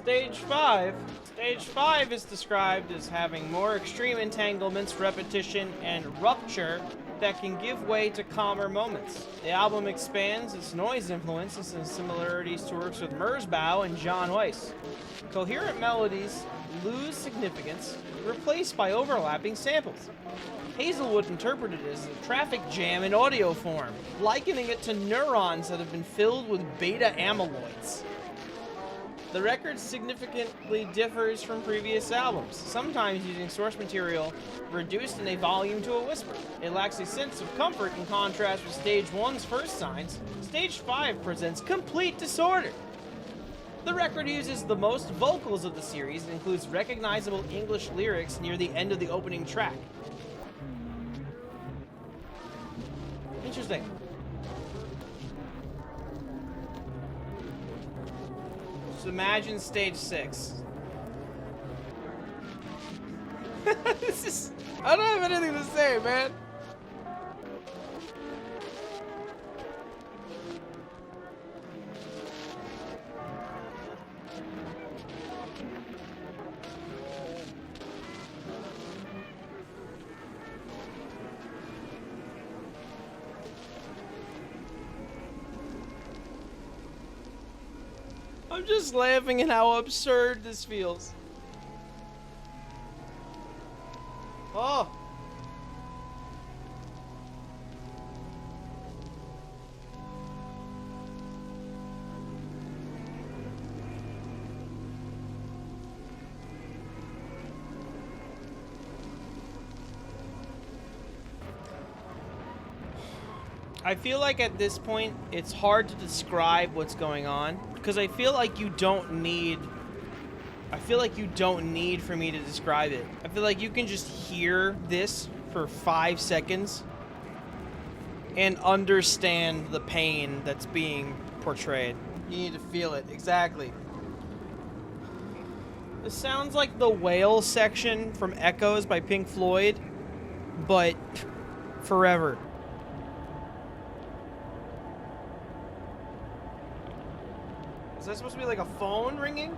Stage 5. Stage 5 is described as having more extreme entanglements, repetition, and rupture that can give way to calmer moments. The album expands its noise influences and similarities to works with Merzbow and John Weiss. Coherent melodies lose significance, replaced by overlapping samples. Hazelwood interpreted it as a traffic jam in audio form, likening it to neurons that have been filled with beta amyloids. The record significantly differs from previous albums, sometimes using source material reduced in a volume to a whisper. It lacks a sense of comfort in contrast with Stage 1's first signs. Stage 5 presents complete disorder. The record uses the most vocals of the series and includes recognizable English lyrics near the end of the opening track. Interesting. Just imagine Stage 6. This is... I don't have anything to say, man. I'm just laughing at how absurd this feels. Oh. I feel like at this point, it's hard to describe what's going on. Because I feel like you don't need... for me to describe it. I feel like you can just hear this for 5 seconds and understand the pain that's being portrayed. You need to feel it, exactly. This sounds like the whale section from Echoes by Pink Floyd, but forever. Is that supposed to be like a phone ringing?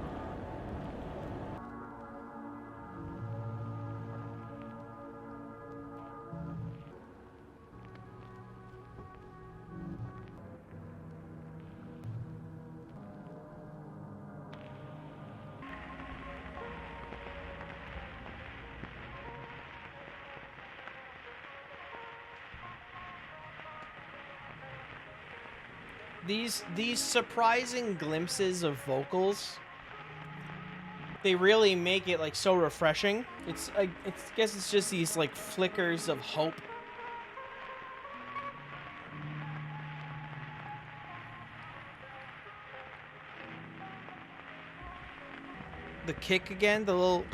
These surprising glimpses of vocals, they really make it like so refreshing. I guess it's just these like flickers of hope. The kick again, the little...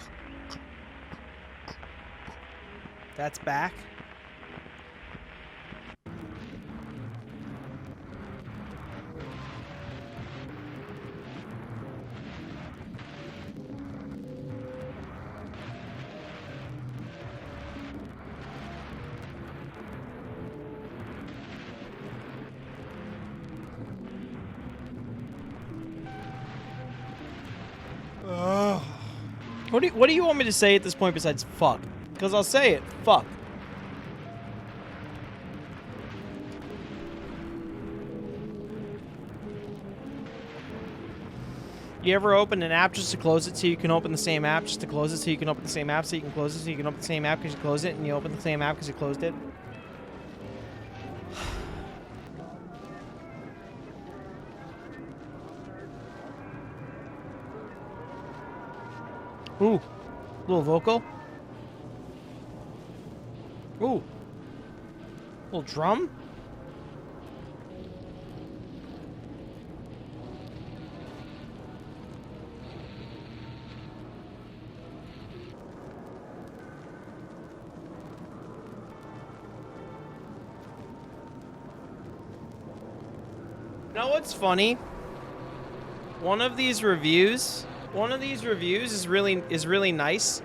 That's back. What do you want me to say at this point besides fuck? Because I'll say it. Fuck. You ever open an app just to close it so you can open the same app, just to close it so you can open the same app so you can close it so you can open the same app because you closed it, and you open the same app because you closed it? Ooh, little vocal. Ooh, little drum. You know what's funny? One of these reviews is really nice.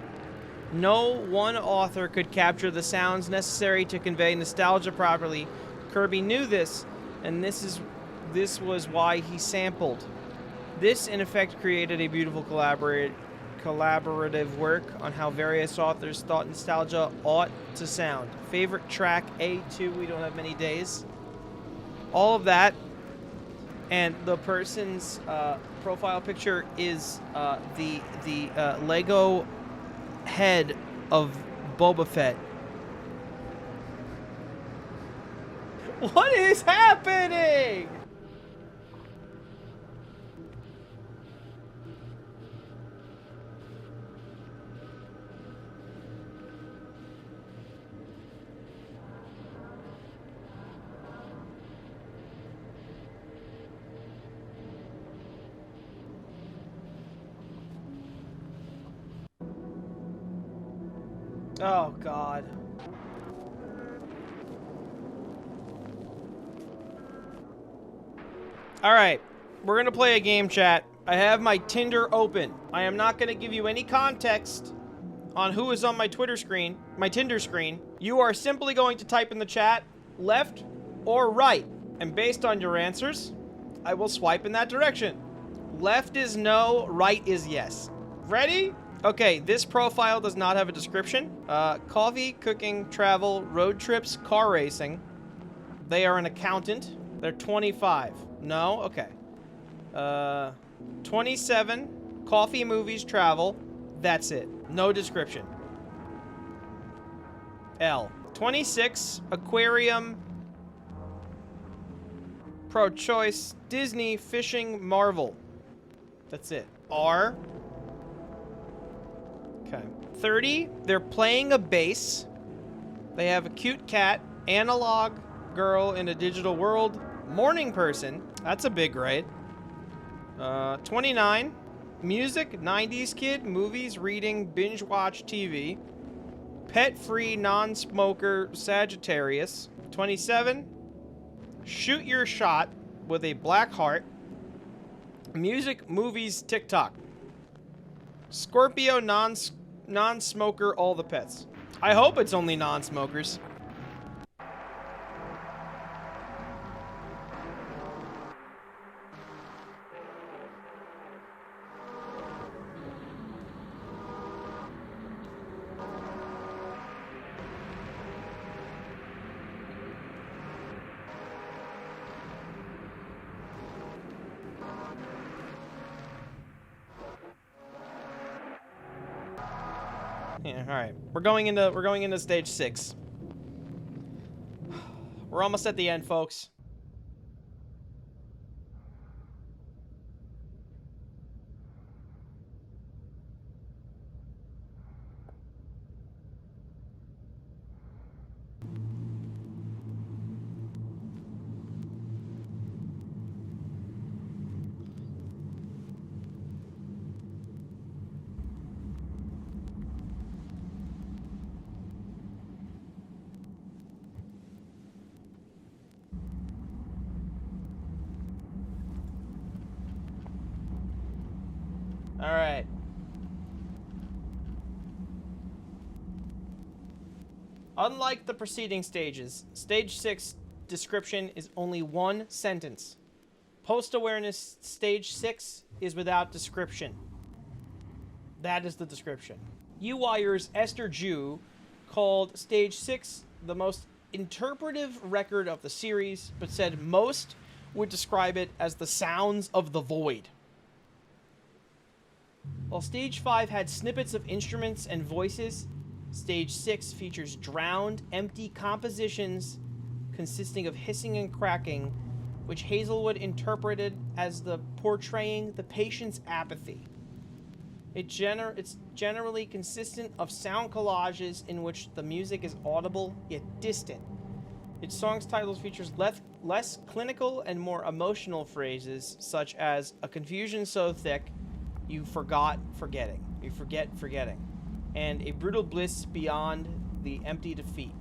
No one author could capture the sounds necessary to convey nostalgia properly. Kirby knew this, and this was why he sampled. This, in effect, created a beautiful collaborative work on how various authors thought nostalgia ought to sound. Favorite track A2, We Don't Have Many Days. All of that. And the person's profile picture is the Lego head of Boba Fett. What is happening? Oh, God. Alright, we're gonna play a game, chat. I have my Tinder open. I am not gonna give you any context on who is on my Tinder screen. You are simply going to type in the chat, left or right. And based on your answers, I will swipe in that direction. Left is no, right is yes. Ready? Okay, this profile does not have a description. Coffee, cooking, travel, road trips, car racing. They are an accountant. They're 25. No? Okay. 27, coffee, movies, travel. That's it. No description. L. 26, aquarium, pro-choice, Disney, fishing, Marvel. That's it. R. Okay. 30, they're playing a bass. They have a cute cat, analog girl in a digital world, morning person. That's a big right. 29, music, 90s kid, movies, reading, binge watch TV, pet-free, non-smoker, Sagittarius. 27, shoot your shot with a black heart, music, movies, TikTok. Scorpio, non-smoker, all the pets. I hope it's only non-smokers. Yeah, all right. We're going into stage 6. We're almost at the end, folks. All right. Unlike the preceding stages, stage 6 description is only one sentence. Post-awareness stage 6 is without description. That is the description. UWire's Esther Jew called stage 6 the most interpretive record of the series, but said most would describe it as the sounds of the void. While Stage 5 had snippets of instruments and voices, Stage 6 features drowned, empty compositions consisting of hissing and cracking, which Hazelwood interpreted as portraying the patient's apathy. It's generally consistent of sound collages in which the music is audible yet distant. Its song's titles features less clinical and more emotional phrases, such as "a confusion so thick, you forgot forgetting, you forget forgetting," and "a brutal bliss beyond the empty defeat."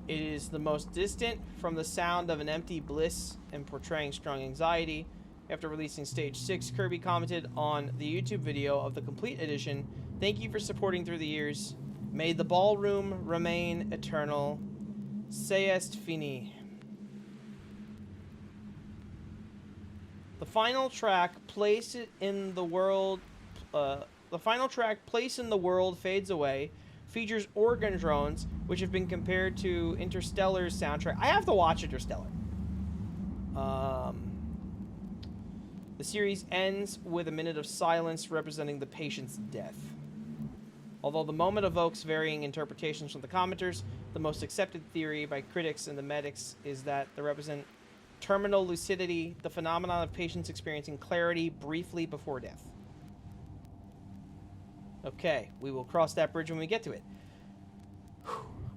It is the most distant from the sound of an empty bliss and portraying strong anxiety. After releasing Stage 6, Kirby commented on the YouTube video of the complete edition, "Thank you for supporting through the years. May the ballroom remain eternal. C'est fini." The final track, Place in the World, fades away, features organ drones, which have been compared to Interstellar's soundtrack. I have to watch Interstellar. The series ends with a minute of silence representing the patient's death. Although the moment evokes varying interpretations from the commenters, the most accepted theory by critics and the medics is that they represent terminal lucidity, the phenomenon of patients experiencing clarity briefly before death. Okay, we will cross that bridge when we get to it.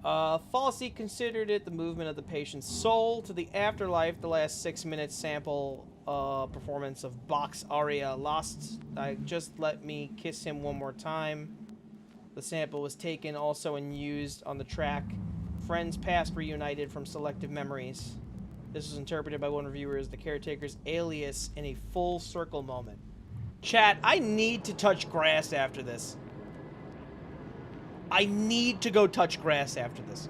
Fallacy considered it the movement of the patient's soul to the afterlife. The last 6 minutes sample performance of Bach's aria Lost. Just let me kiss him one more time. The sample was taken also and used on the track Friends Past Reunited from Selective Memories. This was interpreted by one reviewer as the Caretaker's alias in a full circle moment. Chat, I need to touch grass after this. I need to go touch grass after this.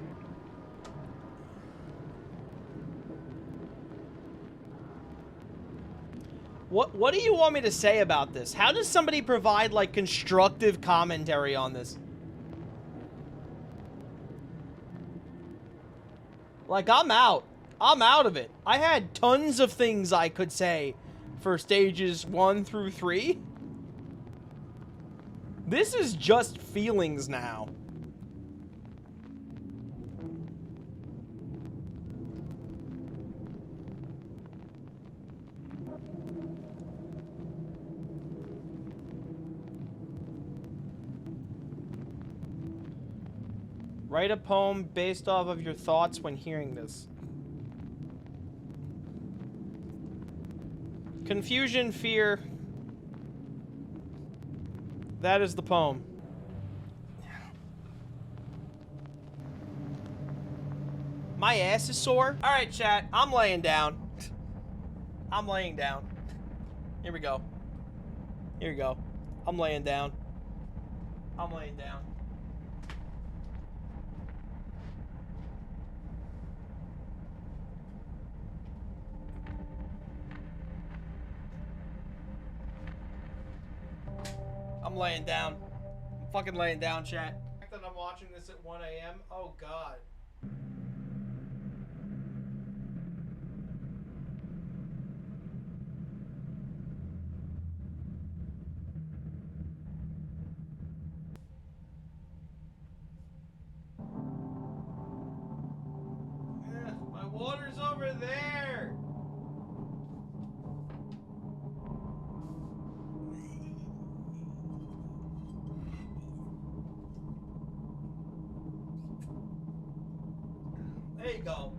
What do you want me to say about this? How does somebody provide, like, constructive commentary on this? Like, I'm out. I'm out of it. I had tons of things I could say for stages 1 through 3. This is just feelings now. Write a poem based off of your thoughts when hearing this. Confusion, fear. That is the poem. My ass is sore. All right, chat. I'm laying down. I'm laying down. Here we go. Here we go. I'm laying down. I'm laying down. I'm laying down. I'm fucking laying down, chat. The fact that I'm watching this at 1 a.m. Oh, God. My water's over there. There you go.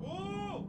Ooh!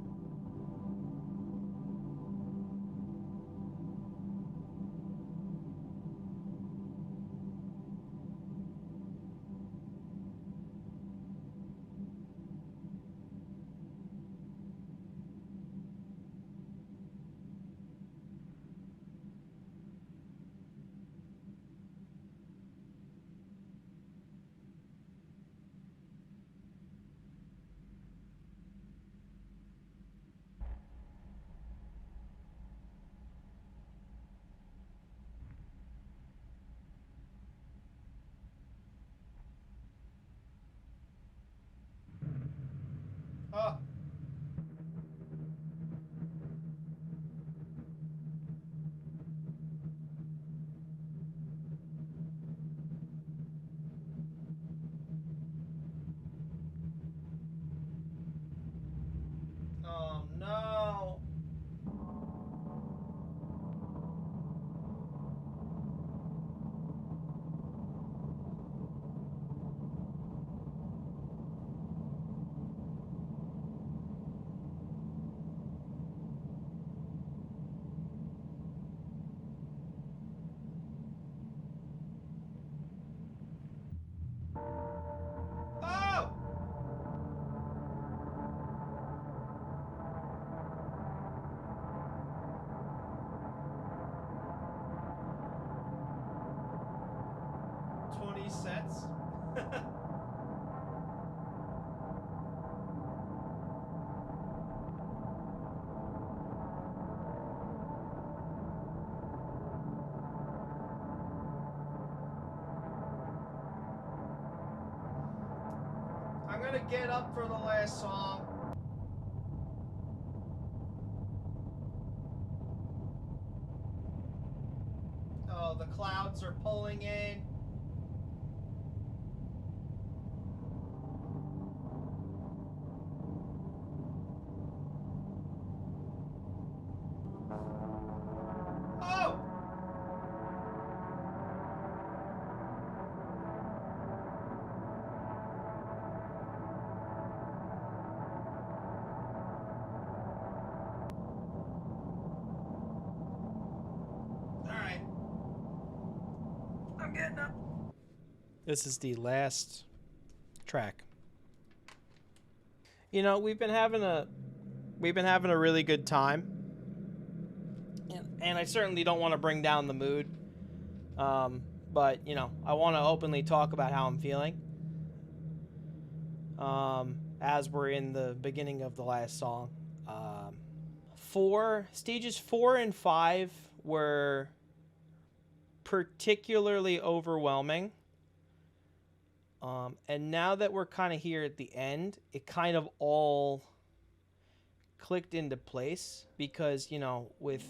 to get up for the last song. Oh, the clouds are pulling in. Oh! Alright. I'm getting up. This is the last track. You know, we've been having a really good time. And I certainly don't want to bring down the mood. But, you know, I want to openly talk about how I'm feeling. As we're in the beginning of the last song. Stages 4 and 5 were particularly overwhelming. And now that we're kind of here at the end, it kind of all clicked into place because, you know, with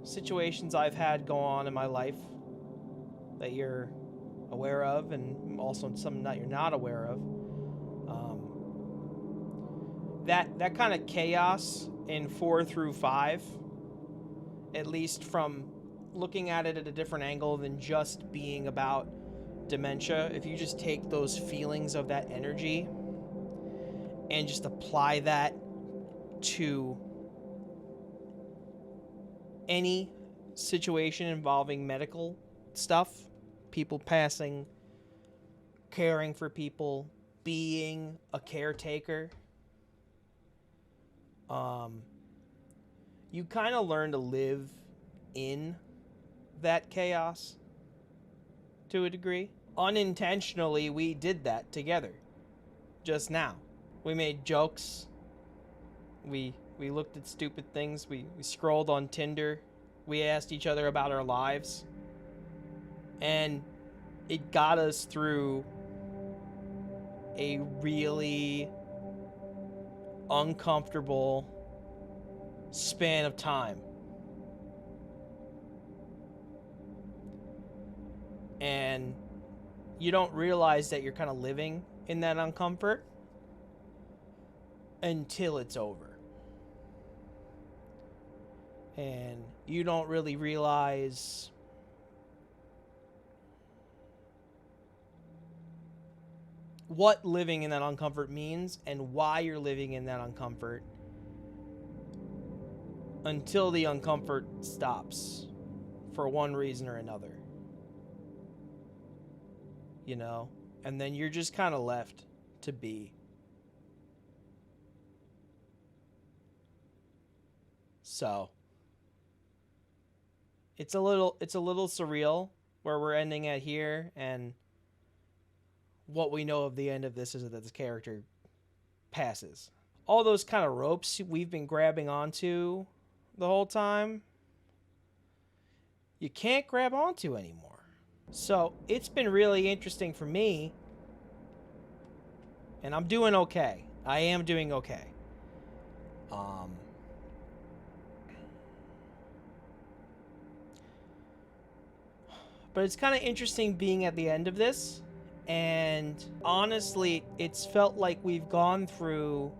situations I've had go on in my life that you're aware of and also some that you're not aware of, that kind of chaos in 4 through 5, at least from looking at it at a different angle than just being about dementia, if you just take those feelings of that energy and just apply that to any situation involving medical stuff, people passing, caring for people, being a caretaker, you kind of learn to live in that chaos to a degree. Unintentionally, we did that together just now. We made jokes. We looked at stupid things. We scrolled on Tinder. We asked each other about our lives. And it got us through a really uncomfortable span of time. And you don't realize that you're kind of living in that uncomfort until it's over. And you don't really realize what living in that uncomfort means and why you're living in that uncomfort until the uncomfort stops for one reason or another. You know? And then you're just kind of left to be. So it's a little surreal where we're ending at here, and what we know of the end of this is that this character passes. All those kind of ropes we've been grabbing onto the whole time, you can't grab onto anymore. So it's been really interesting for me, and I'm doing okay. I am doing okay. But it's kind of interesting being at the end of this, and honestly, it's felt like we've gone through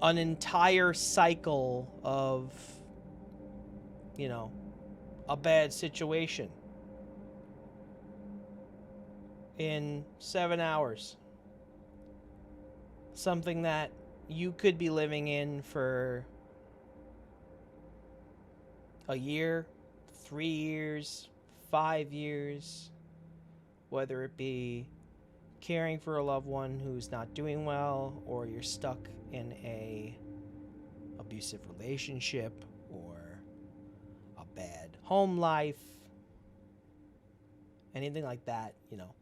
an entire cycle of, you know, a bad situation in 7 hours. Something that you could be living in for a year, 3 years, 5 years, whether it be caring for a loved one who's not doing well, or you're stuck in a abusive relationship, or a bad home life, anything like that. You know,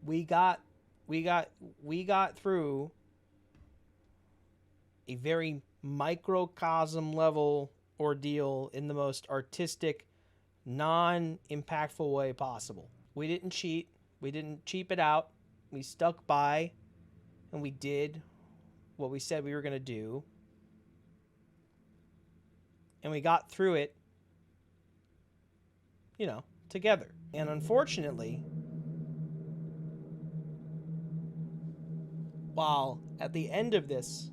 we got through a very microcosm level ordeal in the most artistic, non-impactful way possible. We didn't cheat. We didn't cheap it out. We stuck by and we did what we said we were going to do, and we got through it, you know, together. And unfortunately, while at the end of this,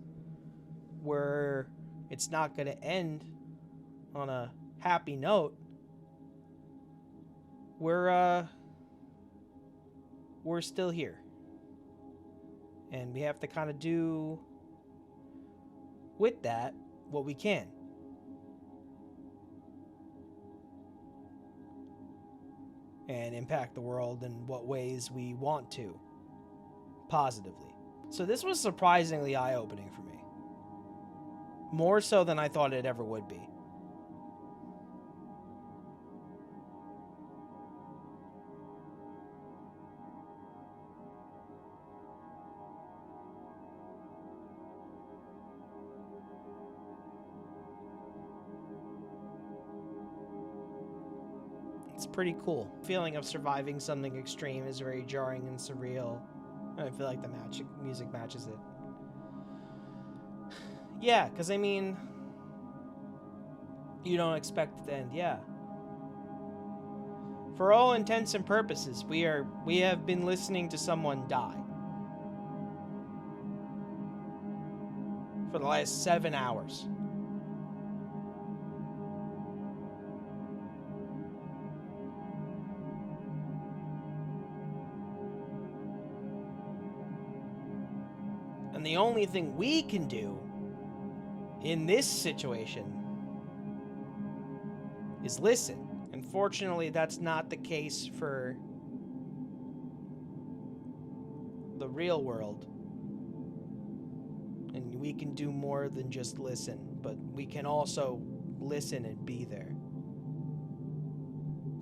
where it's not going to end on a happy note, we're still here. And we have to kind of do with that what we can. And impact the world in what ways we want to, positively. So this was surprisingly eye-opening for me. More so than I thought it ever would be. It's pretty cool. The feeling of surviving something extreme is very jarring and surreal. And I feel like the music matches it. Yeah, because I mean, you don't expect it to end. Yeah. For all intents and purposes, we have been listening to someone die for the last 7 hours. And the only thing we can do in this situation is listen. Unfortunately, that's not the case for the real world. And we can do more than just listen, but we can also listen and be there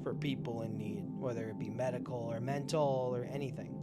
for people in need, whether it be medical or mental or anything.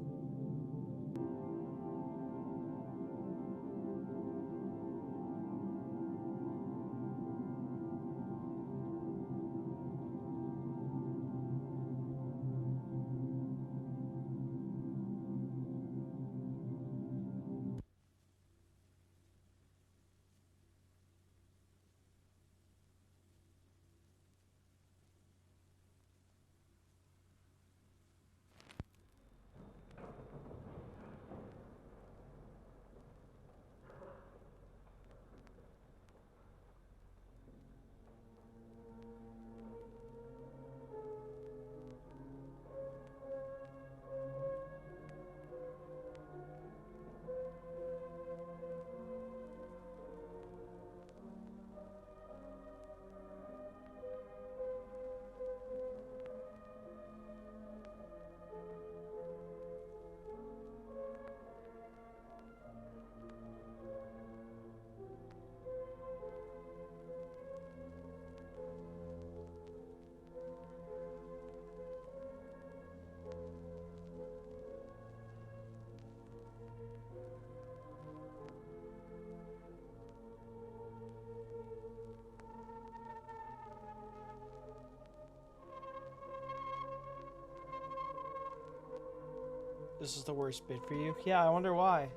This is the worst bit for you? Yeah, I wonder why.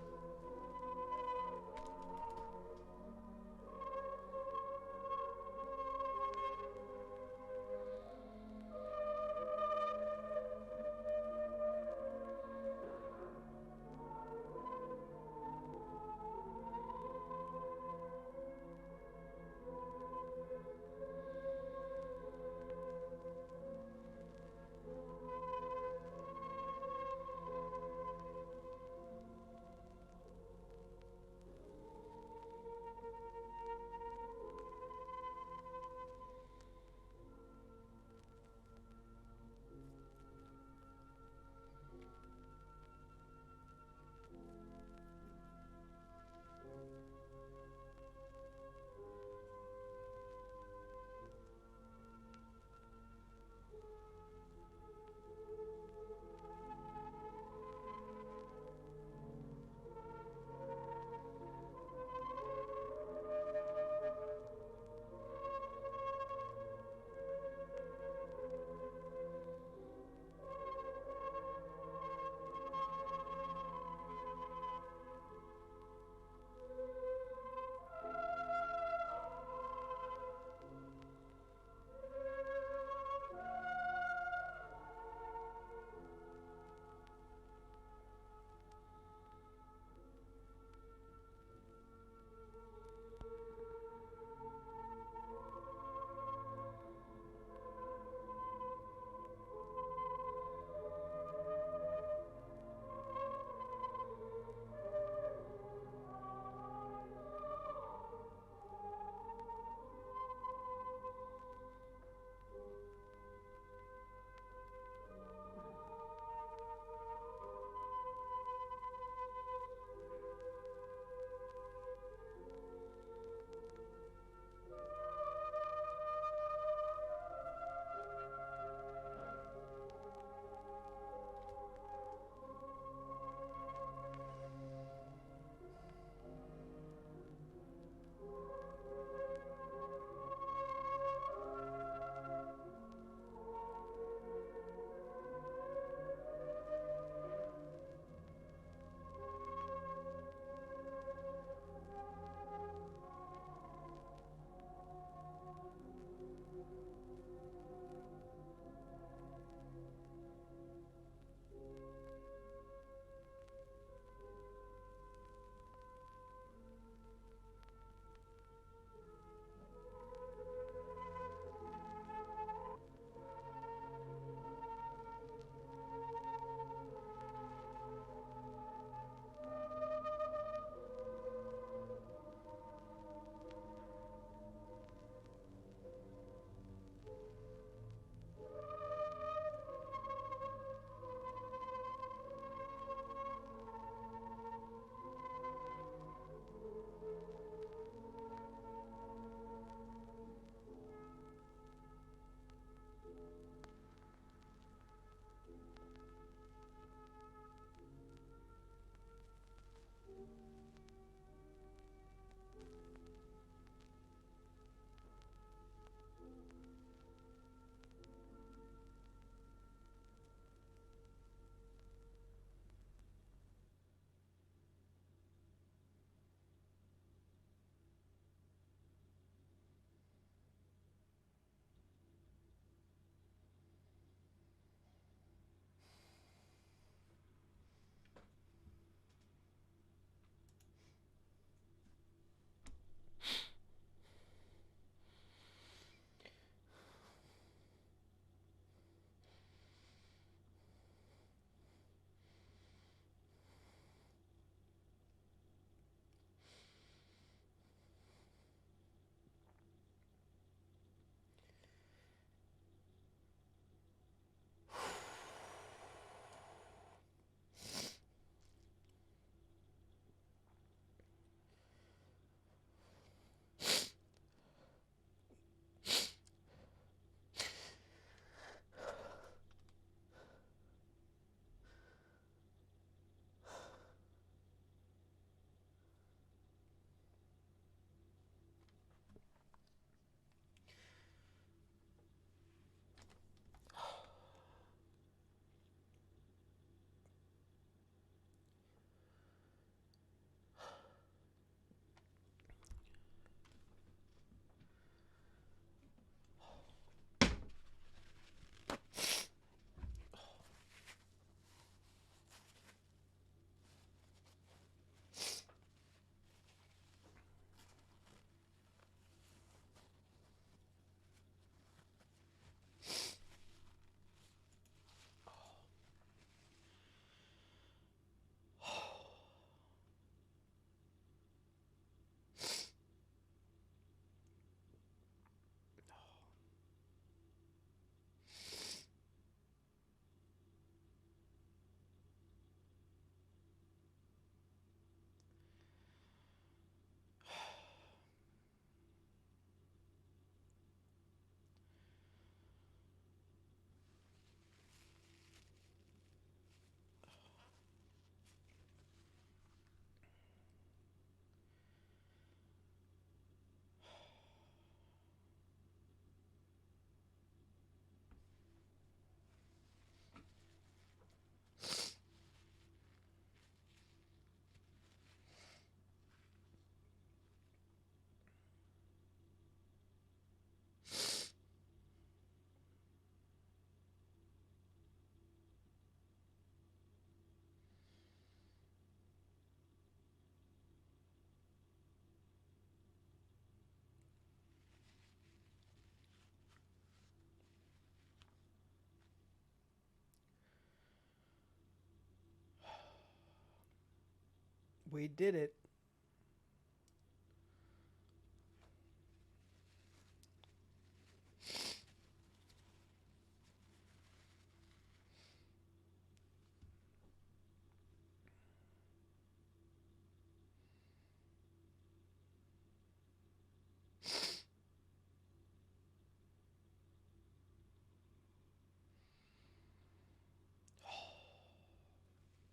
We did it.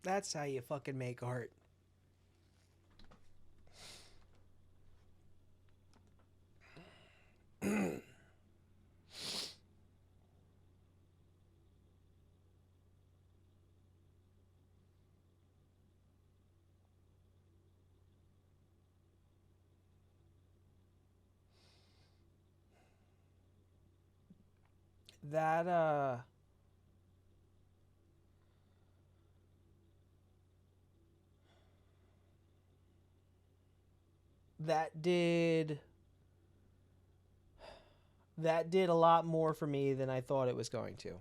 That's how you fucking make art. That that did a lot more for me than I thought it was going to.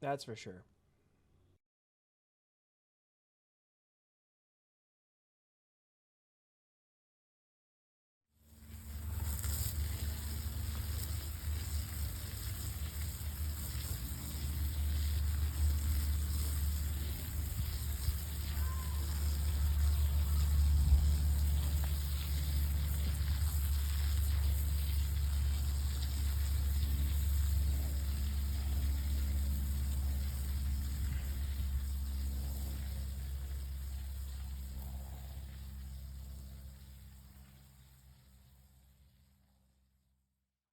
That's for sure.